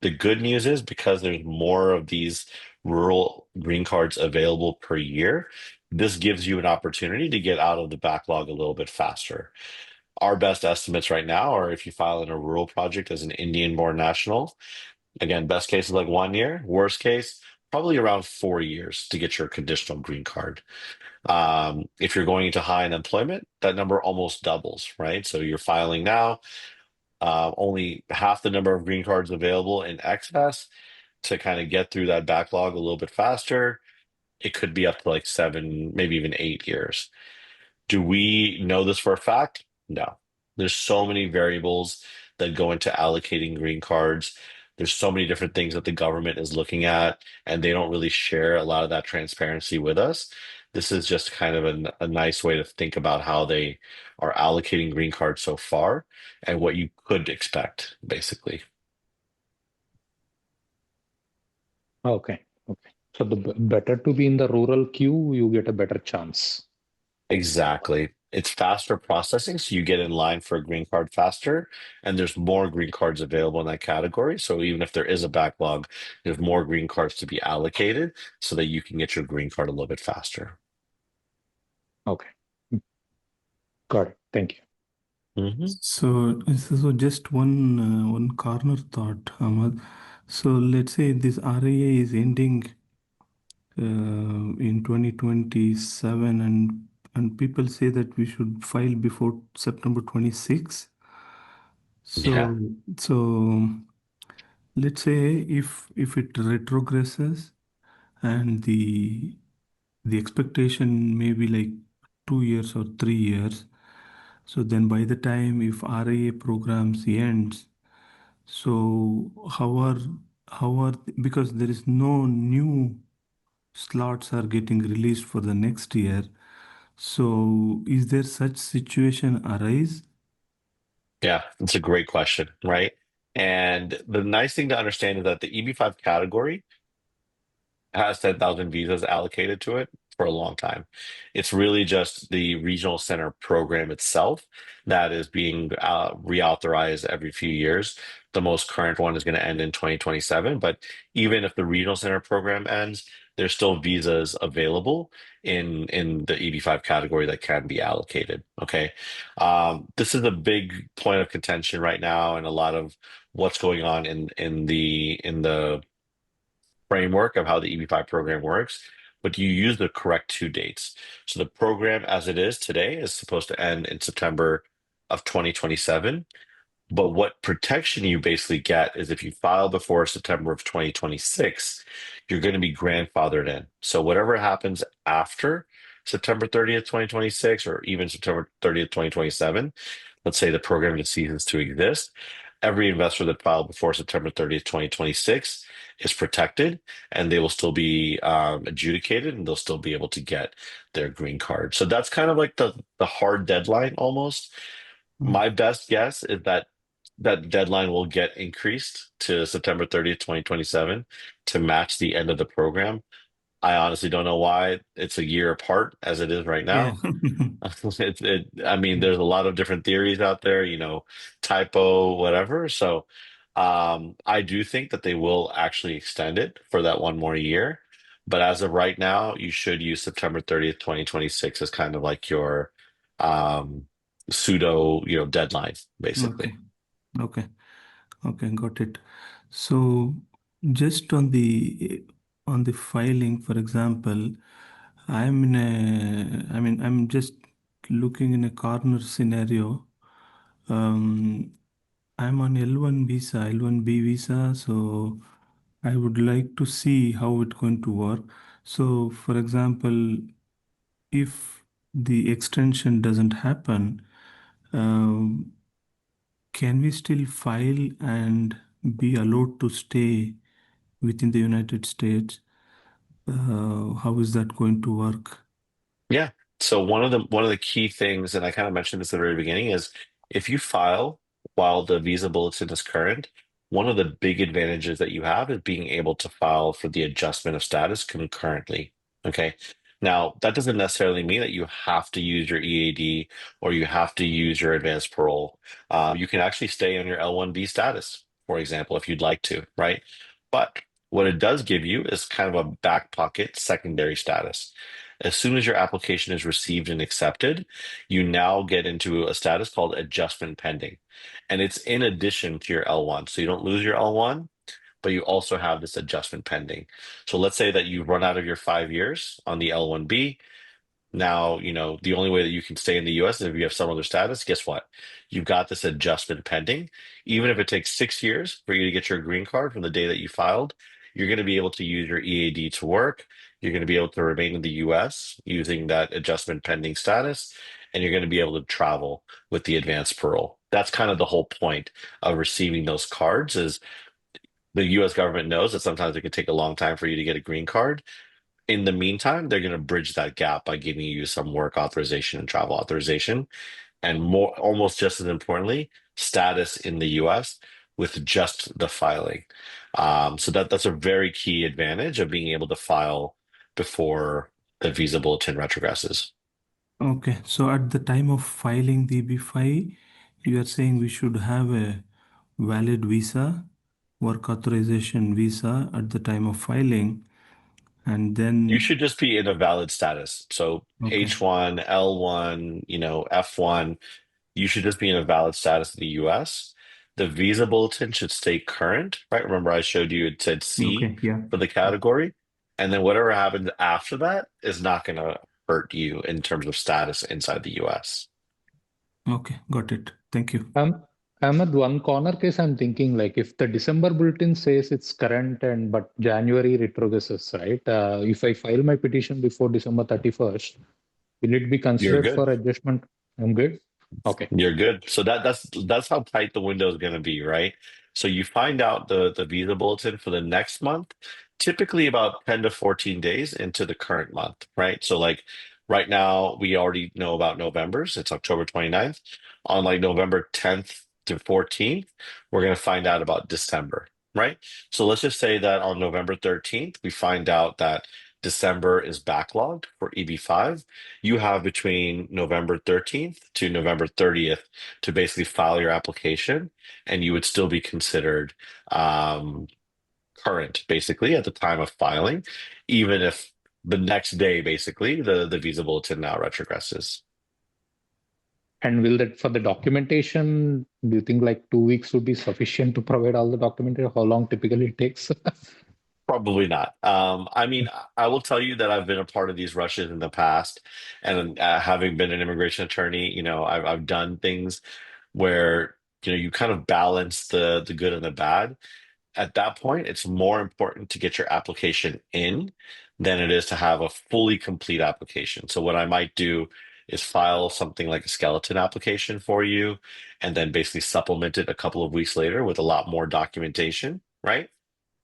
The good news is because there's more of these rural green cards available per year, this gives you an opportunity to get out of the backlog a little bit faster. Our best estimates right now are if you file in a rural project as an Indian-born national, again, best case is like 1 year, worst case, probably around 4 years to get your conditional green card. If you're going into high unemployment, that number almost doubles, right? So you're filing now, only half the number of green cards available in excess to kind of get through that backlog a little bit faster. It could be up to like 7, maybe even 8 years. Do we know this for a fact? No. There's so many variables that go into allocating green cards. There's so many different things that the government is looking at, and they don't really share a lot of that transparency with us. This is just kind of a nice way to think about how they are allocating green cards so far and what you could expect, basically. Okay. Okay. So the better to be in the rural queue, you get a better chance. Exactly. It's faster processing, so you get in line for a green card faster, and there's more green cards available in that category. So even if there is a backlog, there's more green cards to be allocated so that you can get your green card a little bit faster. Okay. Got it. Thank you. Hmm. So just one corner thought, Ahmad. So let's say this RIA is ending in 2027, and people say that we should file before September 26. Yeah. So let's say if it retrogresses and the expectation may be like 2 years or 3 years. So then by the time if RIA programs ends, so how are because there is no new slots are getting released for the next year. So is there such situation arise? Yeah, it's a great question, right? And the nice thing to understand is that the EB-5 category has 10,000 visas allocated to it for a long time. It's really just the regional center program itself that is being reauthorized every few years. The most current one is going to end in 2027. But even if the regional center program ends, there's still visas available in the EB-5 category that can be allocated. Okay. This is a big point of contention right now, and a lot of what's going on in the framework of how the EB-5 program works, but you use the correct two dates. So the program as it is today is supposed to end in September of 2027. But what protection you basically get is if you file before September of 2026, you're going to be grandfathered in. So whatever happens after September 30th, 2026, or even September 30th, 2027, let's say the program just ceases to exist, every investor that filed before September 30th, 2026 is protected, and they will still be adjudicated, and they'll still be able to get their green card. So that's kind of like the hard deadline almost. Mm. My best guess is that that deadline will get increased to September 30th, 2027 to match the end of the program. I honestly don't know why it's a year apart as it is right Yeah. now. I mean, there's a lot of different theories out there, typo, whatever. So, I do think that they will actually extend it for that one more year. But as of right now, you should use September 30th, 2026 as kind of like your um, pseudo, deadline, Okay. basically. Okay. Okay. Got it. So just on the filing, for example, I'm just looking in a corner scenario. Um, I'm on L1 visa, L1B visa, so I would like to see how it's going to work. So, for example, if the extension doesn't happen, um, can we still file and be allowed to stay within the United States? How is that going to work? Yeah. So one of the key things, and I kind of mentioned this at the very beginning, is if you file while the visa bulletin is current, one of the big advantages that you have is being able to file for the adjustment of status concurrently. Okay. Now, that doesn't necessarily mean that you have to use your EAD or you have to use your advanced parole. You can actually stay on your L1B status, for example, if you'd like to, right? But what it does give you is kind of a back pocket secondary status. As soon as your application is received and accepted, you now get into a status called adjustment pending. And it's in addition to your L1. So you don't lose your L1, but you also have this adjustment pending. So let's say that you run out of your 5 years on the L1B. Now, the only way that you can stay in the US is if you have some other status. Guess what? You've got this adjustment pending. Even if it takes 6 years for you to get your green card from the day that you filed, you're going to be able to use your EAD to work. You're going to be able to remain in the US using that adjustment pending status, and you're going to be able to travel with the advanced parole. That's kind of the whole point of receiving those cards is the US government knows that sometimes it can take a long time for you to get a green card. In the meantime, they're going to bridge that gap by giving you some work authorization and travel authorization, and more, almost just as importantly, status in the US with just the filing. So that's a very key advantage of being able to file before the visa bulletin retrogresses. Okay, so at the time of filing the EB-5, you are saying we should have a valid visa, work authorization visa at the time of filing, and You then, should just be in a valid status. So okay, H1, L1, F1, you should just be in a valid status in the US. The visa bulletin should stay current, right? Remember, I showed you it said C okay, yeah, for the category. And then whatever happens after that is not going to hurt you in terms of status inside the US. okay, got it. Thank you. Ahmed, one corner case I'm thinking like if the December bulletin says it's current and but January retrogresses, right? If I file my petition before December 31st, will it be You're considered good. for adjustment? I'm good. Okay. You're good. So that's how tight the window is going to be, right? So you find out the visa bulletin for the next month, typically about 10 to 14 days into the current month, right? So like right now we already know about November's. It's October 29th. On like November 10th to 14th, we're going to find out about December, right? So let's just say that on November 13th, we find out that December is backlogged for EB-5. You have between November 13th to November 30th to basically file your application, and you would still be considered um, current, basically, at the time of filing, even if the next day, basically, the visa bulletin now retrogresses. And will that for the documentation, do you think like 2 weeks would be sufficient to provide all the documentation? How long typically it takes? Probably not. I mean, I will tell you that I've been a part of these rushes in the past, and having been an immigration attorney, I've done things where you kind of balance the good and the bad. At that point, it's more important to get your application in than it is to have a fully complete application. So what I might do is file something like a skeleton application for you, and then basically supplement it a couple of weeks later with a lot more documentation, right?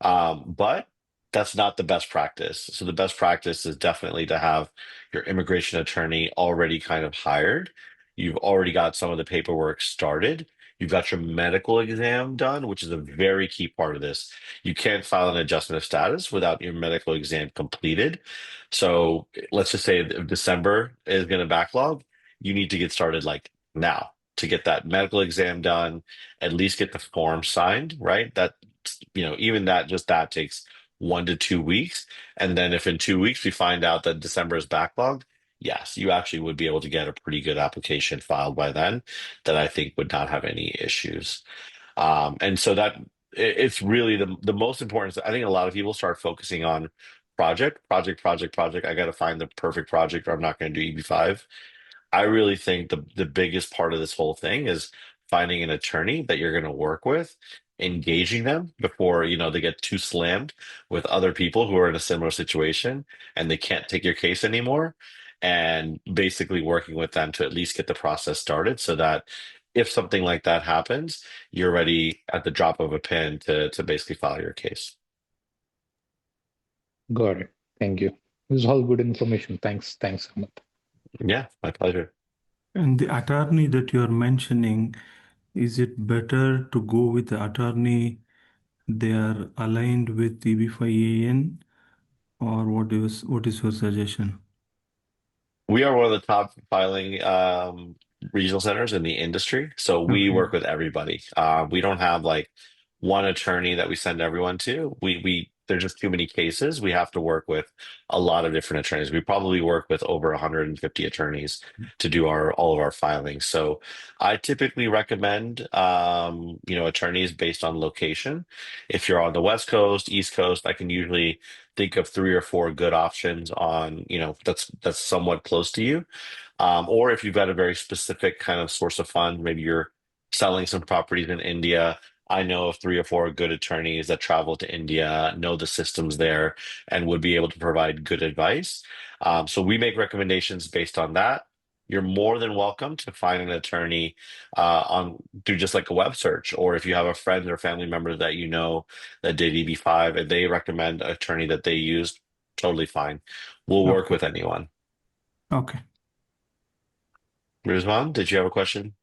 But that's not the best practice. So the best practice is definitely to have your immigration attorney already kind of hired. You've already got some of the paperwork started. You've got your medical exam done, which is a very key part of this. You can't file an adjustment of status without your medical exam completed. So let's just say if December is going to backlog, you need to get started like now to get that medical exam done, at least get the form signed, right? That even that just that takes 1 to 2 weeks. And then if in 2 weeks we find out that December is backlogged, yes, you actually would be able to get a pretty good application filed by then that I think would not have any issues. And so it's really the most important. I think a lot of people start focusing on project. I got to find the perfect project, or I'm not going to do EB-5. I really think the biggest part of this whole thing is finding an attorney that you're going to work with, engaging them before, they get too slammed with other people who are in a similar situation and they can't take your case anymore, and basically working with them to at least get the process started so that if something like that happens, you're ready at the drop of a pen to basically file your case. Got it. Thank you. This is all good information. Thanks. Thanks, Ahmed. Yeah, my pleasure. And the attorney that you're mentioning, is it better to go with the attorney they are aligned with EB5AN, or what is your suggestion? We are one of the top filing regional centers in the industry, so we Okay. work with everybody. We don't have like one attorney that we send everyone to. We there's just too many cases. We have to work with a lot of different attorneys. We probably work with over 150 attorneys to do all of our filings. So I typically recommend attorneys based on location. If you're on the West Coast, East Coast, I can usually think of 3 or 4 good options on, that's somewhat close to you. Or if you've got a very specific kind of source of fund, maybe you're selling some properties in India. I know of 3 or 4 good attorneys that travel to India, know the systems there, and would be able to provide good advice. So we make recommendations based on that. You're more than welcome to find an attorney on do just like a web search, or if you have a friend or family member that you know that did EB-5 and they recommend an attorney that they used, totally fine. We'll work Okay. with anyone. Okay. Rizwan, did you have a question?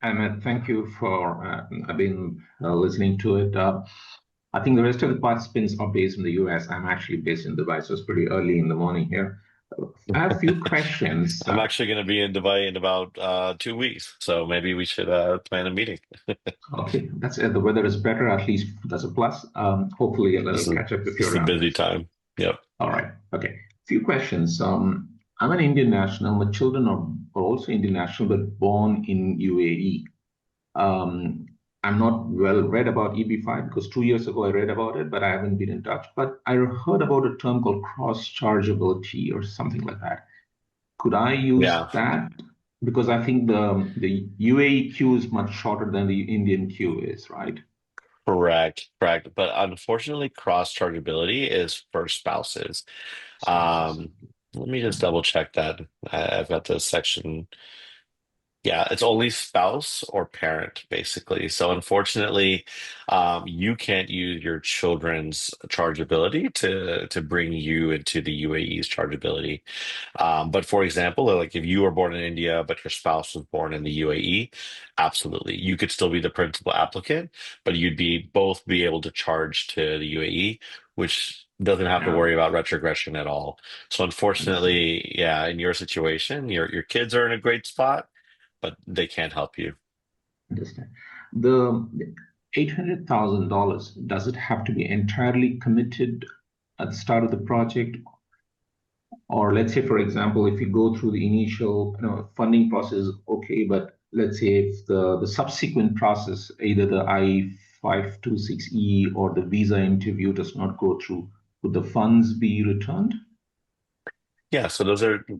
Ahmed, thank you for I've been listening to it. I think the rest of the participants are based in the US. I'm actually based in Dubai, so it's pretty early in the morning here. I have a few questions. I'm actually going to be in Dubai in about 2 weeks, so maybe we should plan a meeting. Okay, that's it. The weather is better, at least that's a plus. Hopefully, This I'll is catch up if this you're is a around. busy time. Yep. All right. Okay. Few questions. I'm an Indian national. My children are also Indian national, but born in UAE. Um, I'm not well read about EB-5 because 2 years ago I read about it, but I haven't been in touch. But I heard about a term called cross-chargeability or something like that. Could I use Yeah. that? Because I think the UAE queue is much shorter than the Indian queue is, right? Correct. Correct. But unfortunately, cross chargeability is for spouses. Spouses. Um, Let me just double check that. I've got the section. Yeah, it's only spouse or parent, basically. So unfortunately, you can't use your children's chargeability to bring you into the UAE's chargeability. But for example, like if you were born in India, but your spouse was born in the UAE, absolutely. You could still be the principal applicant, but you'd be both be able to charge to the UAE, which doesn't have to Yeah, worry about retrogression at all. So understand. unfortunately, yeah, in your situation, your kids are in a great spot, but they can't help you. Understand. The $800,000, does it have to be entirely committed at the start of the project? Or let's say, for example, if you go through the initial, funding process, okay, but let's say if the subsequent process, either the I-526E or the visa interview does not go through, would the funds be returned? Yeah, so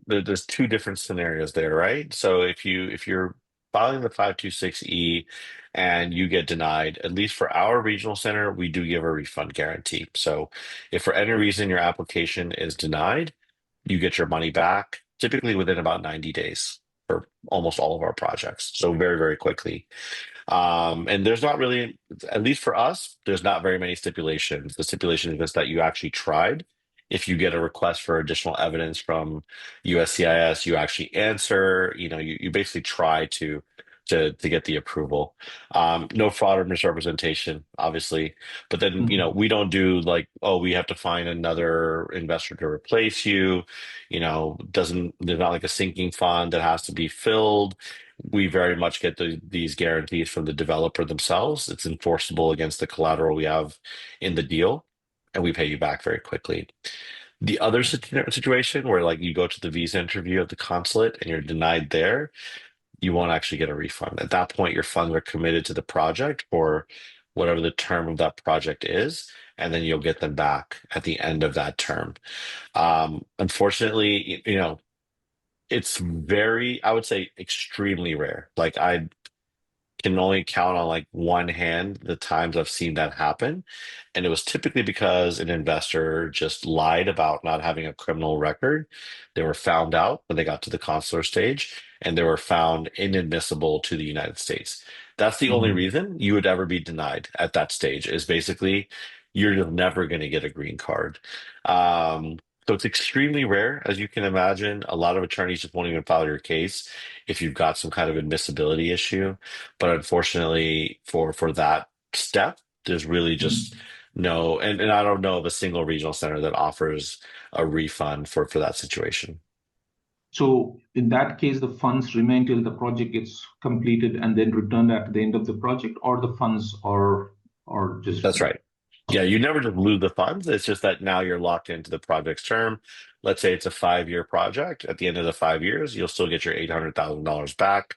there's 2 different scenarios there, right? So if you're filing the 526E and you get denied, at least for our regional center, we do give a refund guarantee. So if for any reason your application is denied, you get your money back typically within about 90 days for almost all of our projects. So very, very quickly. And there's not really, at least for us, there's not very many stipulations. The stipulation is just that you actually tried. If you get a request for additional evidence from USCIS, you actually answer, you basically try to get the approval. No fraud or misrepresentation, obviously. But then, Mhm. we don't do like, oh, we have to find another investor to replace you. There's not like a sinking fund that has to be filled. We very much get these guarantees from the developer themselves. It's enforceable against the collateral we have in the deal. and we pay you back very quickly. The other situation where like you go to the visa interview at the consulate and you're denied there, you won't actually get a refund. At that point, your funds are committed to the project for whatever the term of that project is, and then you'll get them back at the end of that term. Unfortunately, it's very, I would say, extremely rare. Like I can only count on like one hand the times I've seen that happen. And it was typically because an investor just lied about not having a criminal record. They were found out when they got to the consular stage and they were found inadmissible to the United States. That's the only Mhm. reason you would ever be denied at that stage is basically you're just never going to get a green card. Um, so it's extremely rare, as you can imagine. A lot of attorneys just won't even file your case if you've got some kind of admissibility issue. But unfortunately, for that step, there's really just no, and I don't know of a single regional center that offers a refund for that situation. So in that case, the funds remain till the project gets completed and then returned at the end of the project, or the funds are just That's right. Yeah, okay. you never just lose the funds. It's just that now you're locked into the project's term. Let's say it's a 5-year project. At the end of the 5 years, you'll still get your $800,000 back.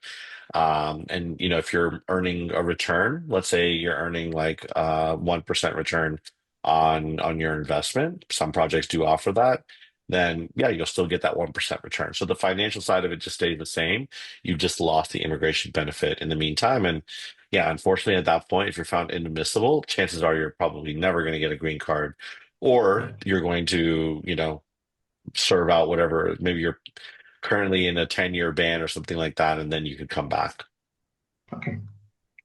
And if you're earning a return, let's say you're earning like 1% return on your investment. Some projects do offer that. Then yeah, you'll still get that 1% return. So the financial side of it just stays the same. You've just lost the immigration benefit in the meantime. And yeah, unfortunately, at that point, if you're found inadmissible, chances are you're probably never going to get a green card, or Right. you're going to, serve out whatever. Maybe you're currently in a 10-year ban or something like that, and then you could come back. Okay.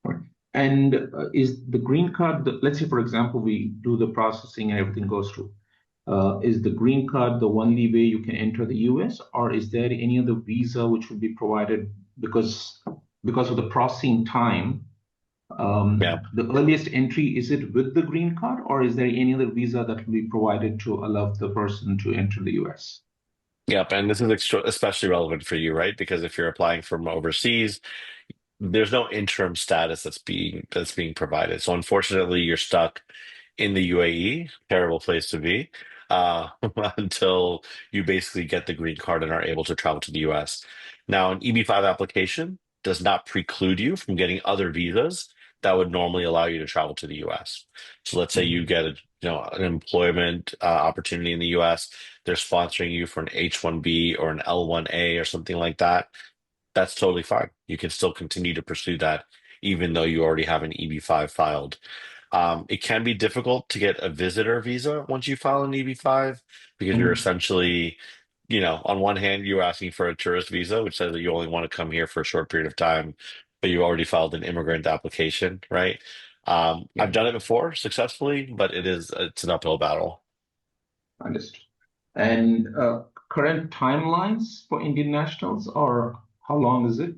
Right. And is the green card, let's say, for example, we do the processing and everything goes through. Is the green card the only way you can enter the US, or is there any other visa which would be provided because of the processing time? Yeah. The earliest entry, is it with the green card, or is there any other visa that will be provided to allow the person to enter the US? Yep. And this is especially relevant for you, right? Because if you're applying from overseas, there's no interim status that's being provided. So unfortunately, you're stuck in the UAE, terrible place to be, uh, until you basically get the green card and are able to travel to the US. Now, an EB-5 application does not preclude you from getting other visas that would normally allow you to travel to the US. So let's say you Mhm. get an employment opportunity in the US, they're sponsoring you for an H-1B or an L-1A or something like that. That's totally fine. You can still continue to pursue that, even though you already have an EB-5 filed. It can be difficult to get a visitor visa once you file an EB-5 because you're Mhm. essentially, on one hand, you're asking for a tourist visa, which says that you only want to come here for a short period of time, but you already filed an immigrant application, right? Yeah, I've done it before successfully, but it's an uphill battle. understood. And current timelines for Indian nationals, or how long is it?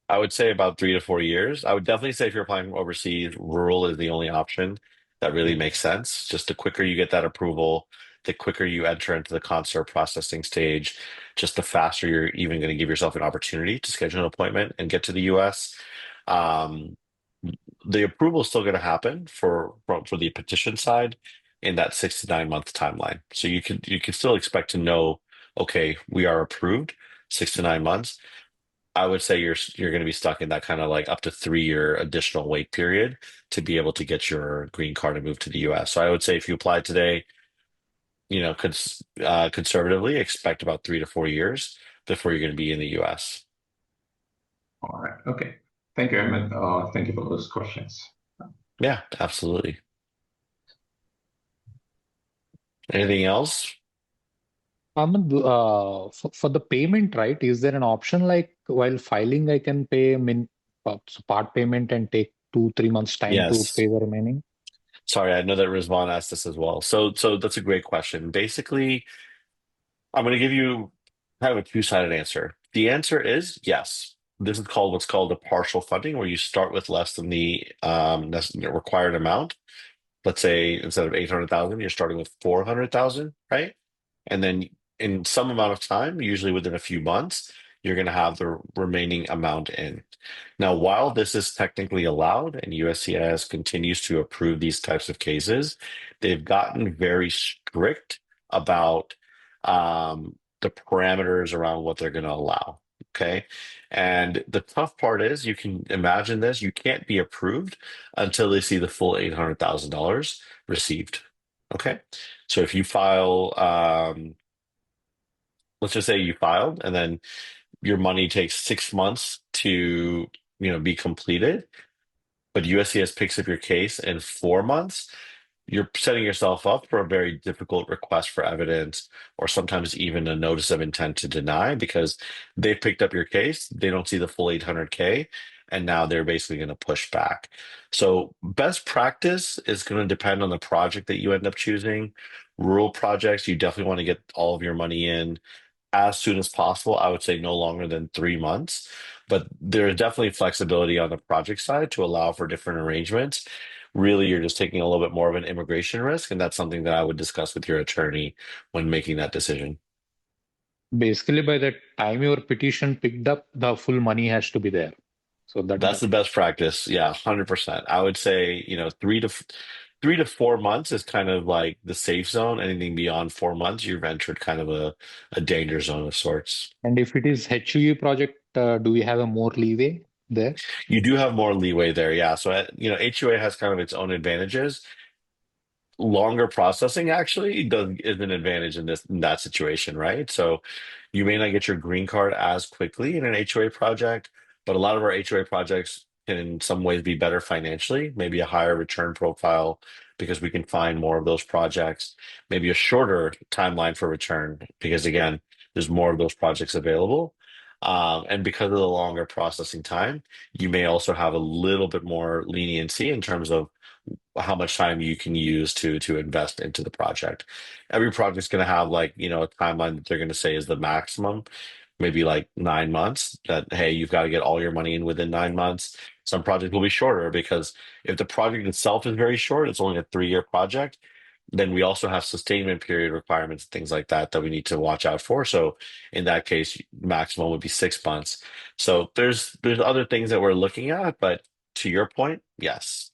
I would say about 3 to 4 years. I would definitely say if you're applying from overseas, rural is the only option that really Yeah, makes sense. Just the quicker you get that approval, the quicker you enter into the consular processing stage, just the faster you're even going to give yourself an opportunity to schedule an appointment and get to the US. Um, the approval is still going to happen for the petition side in that 6 to 9 month timeline. So you can still expect to know, okay, we are approved 6 to 9 months. I would say you're going to be stuck in that kind of like up to 3 year additional wait period to be able to get your green card and move to the US. So I would say if you apply today, conservatively expect about 3 to 4 years before you're going to be in the US. all right. Okay. Thank you, Ahmed. Thank you for those questions. Yeah, absolutely. Anything else? Ahmed, for the payment, right? Is there an option like while filing, I can pay so part payment and take 2, 3 months time to Yes. pay the remaining? Sorry, I know that Rizwan asked this as well. So that's a great question. Basically, I'm going to give you kind of a two-sided answer. The answer is yes. This is called what's called a partial funding, where you start with less than the required amount. Let's say instead of 800,000, you're starting with 400,000, right? And then in some amount of time, usually within a few months, you're going to have the remaining amount in. Now, while this is technically allowed and USCIS continues to approve these types of cases, they've gotten very strict about the parameters around what they're going to allow. Okay. And the tough part is you can imagine this, you can't be approved until they see the full $800,000 received. Okay. So if you file, let's just say you filed and then your money takes 6 months to, be completed, but USCIS picks up your case in 4 months, you're setting yourself up for a very difficult request for evidence or sometimes even a notice of intent to deny because they picked up your case, they don't see the full 800K, and now they're basically going to push back. So best practice is going to depend on the project that you end up choosing. Rural projects, you definitely want to get all of your money in as soon as possible. I would say no longer than 3 months, but there's definitely flexibility on the project side to allow for different arrangements. Really, you're just taking a little bit more of an immigration risk, and that's something that I would discuss with your attorney when making that decision. Basically, by the time your petition picked up, the full money has to be there. So That's the best practice. Yeah, 100%. I would say, 3 to 4 months is kind of like the safe zone. Anything beyond 4 months, you've entered kind of a danger zone of sorts. and if it is HUE project, do we have a more leeway there? You do have more leeway there, yeah. So, HUA has kind of its own advantages. Longer processing actually is an advantage in that situation, right? So you may not get your green card as quickly in an HOA project, but a lot of our HOA projects can in some ways be better financially, maybe a higher return profile because we can find more of those projects, maybe a shorter timeline for return because again, there's more of those projects available. And because of the longer processing time, you may also have a little bit more leniency in terms of how much time you can use to invest into the project. Every project's going to have like, a timeline that they're going to say is the maximum, maybe like 9 months that, hey, you've got to get all your money in within 9 months. Some projects will be shorter because if the project itself is very short, it's only a 3-year project, then we also have sustainment period requirements, things like that that we need to watch out for. So in that case, maximum would be 6 months. So there's other things that we're looking at, but to your point, yes,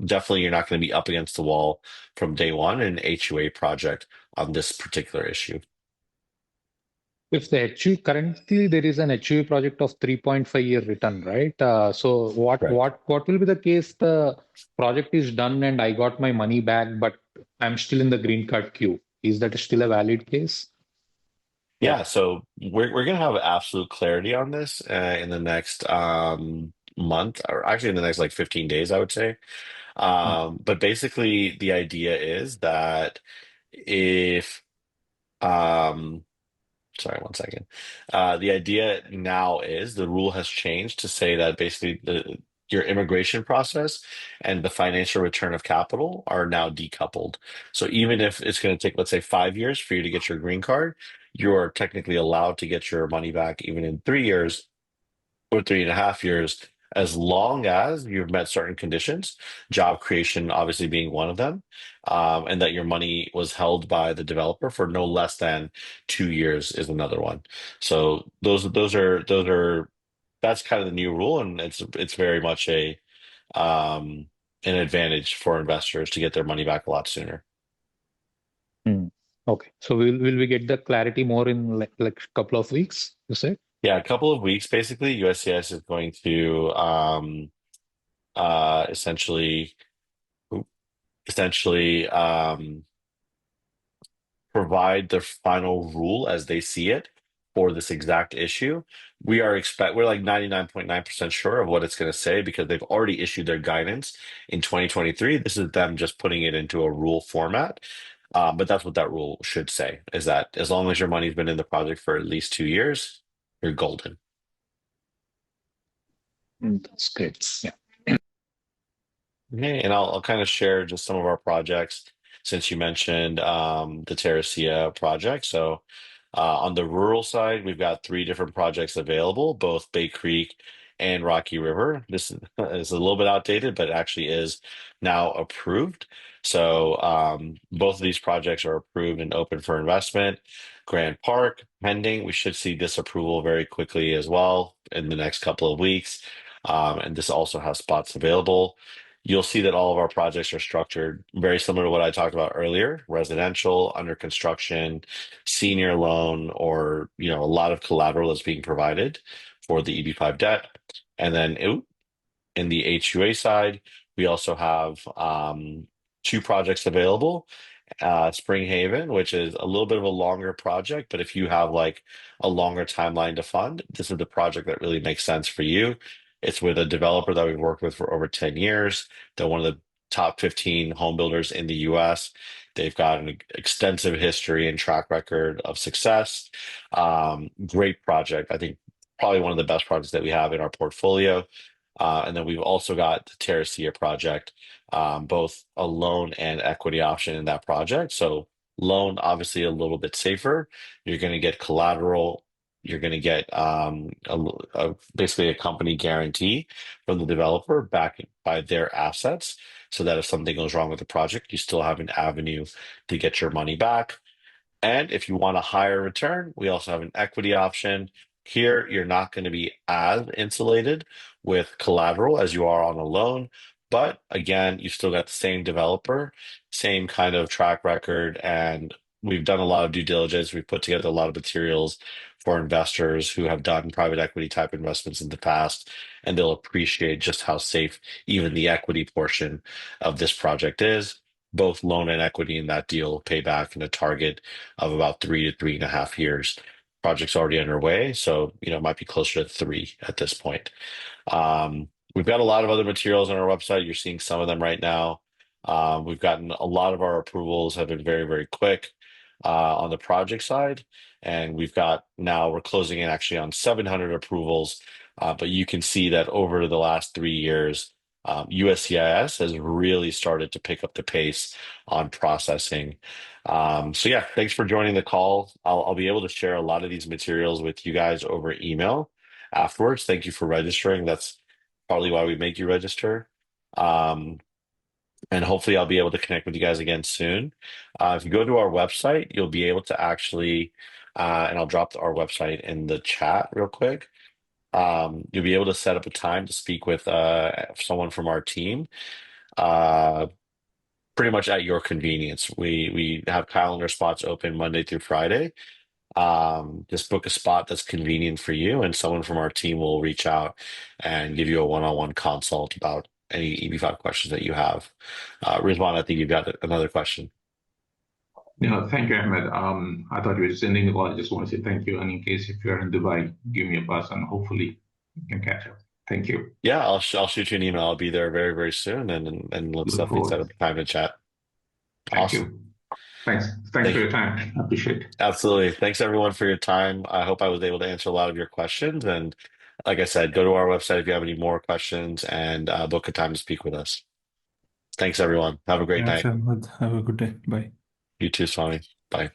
definitely you're not going to be up against the wall from day one in an HUA project on this particular issue. If the HU currently there is an HUA project of 3.5-year return, right? So Right. what will be the case? The project is done and I got my money back, but I'm still in the green card queue. Is that still a valid case? Yeah, so we're gonna have absolute clarity on this in the next month, or actually in the next like 15 days, I would say. But basically, the idea is that if um, sorry, one second. The idea now is the rule has changed to say that basically your immigration process and the financial return of capital are now decoupled. So even if it's going to take, let's say, 5 years for you to get your green card, you're technically allowed to get your money back even in 3 years or 3.5 years, as long as you've met certain conditions, job creation obviously being one of them, and that your money was held by the developer for no less than 2 years is another one. So those are that's kind of the new rule, and it's very much an advantage for investors to get their money back a lot sooner. Hmm. Okay. So will we get the clarity more in like couple of weeks, you said? Yeah, a couple of weeks basically. USCIS is going to essentially essentially provide the final rule as they see it for this exact issue. We're like 99.9% sure of what it's going to say because they've already issued their guidance in 2023. This is them just putting it into a rule format. But that's what that rule should say, is that as long as your money's been in the project for at least 2 years, you're golden. That's great. Yeah. Okay, and I'll kind of share just some of our projects since you mentioned the Terracea project. So on the rural side, we've got 3 different projects available, both Bay Creek and Rocky River. This is a little bit outdated, but it actually is now approved. So both of these projects are approved and open for investment. Grand Park pending. We should see this approval very quickly as well in the next couple of weeks. And this also has spots available. You'll see that all of our projects are structured very similar to what I talked about earlier: residential, under construction, senior loan, or a lot of collateral is being provided for the EB-5 debt. And then in the HUA side, we also have two projects available. Spring Haven, which is a little bit of a longer project, but if you have like a longer timeline to fund, this is the project that really makes sense for you. It's with a developer that we've worked with for over 10 years. They're one of the top 15 home builders in the US. They've got an extensive history and track record of success. Great project. I think probably one of the best projects that we have in our portfolio. And then we've also got the Terracea project, both a loan and equity option in that project. So loan, obviously a little bit safer. You're going to get collateral. You're going to get basically a company guarantee from the developer backed by their assets, so that if something goes wrong with the project, you still have an avenue to get your money back. And if you want a higher return, we also have an equity option. Here, you're not going to be as insulated with collateral as you are on a loan. But again, you still got the same developer, same kind of track record. And we've done a lot of due diligence. We've put together a lot of materials for investors who have done private equity type investments in the past. And they'll appreciate just how safe even the equity portion of this project is. Both loan and equity in that deal pay back in a target of about 3 to 3.5 years. Project's already underway, so it might be closer to 3 at this point. We've got a lot of other materials on our website. You're seeing some of them right now. We've gotten a lot of our approvals have been very, very quick on the project side, and we're closing in actually on 700 approvals. But you can see that over the last 3 years, USCIS has really started to pick up the pace on processing. So yeah, thanks for joining the call. I'll be able to share a lot of these materials with you guys over email afterwards. Thank you for registering. That's partly why we make you register. And hopefully I'll be able to connect with you guys again soon. If you go to our website, you'll be able to actually, and I'll drop our website in the chat real quick. You'll be able to set up a time to speak with someone from our team, pretty much at your convenience. We have calendar spots open Monday through Friday. Just book a spot that's convenient for you, and someone from our team will reach out and give you a one-on-one consult about any EB-5 questions that you have. Rizwan, I think you've got another question. Thank you, Ahmed. I thought you were sending the call. I just want to say thank you. And in case if you're in Dubai, give me a buzz and hopefully we can catch up. Thank you. Yeah, I'll shoot you an email. I'll be there very, very soon, and let's Look definitely set forward. up a time to chat. Thank Awesome. you. Thanks Thank for you. your time. I appreciate it. Absolutely. Thanks everyone for your time. I hope I was able to answer a lot of your questions. And like I said, go to our website if you have any more questions, and book a time to speak with us. Thanks everyone. Have a great Thanks, night. Ahmed. Have a good day. Bye. You too, Swami. Bye.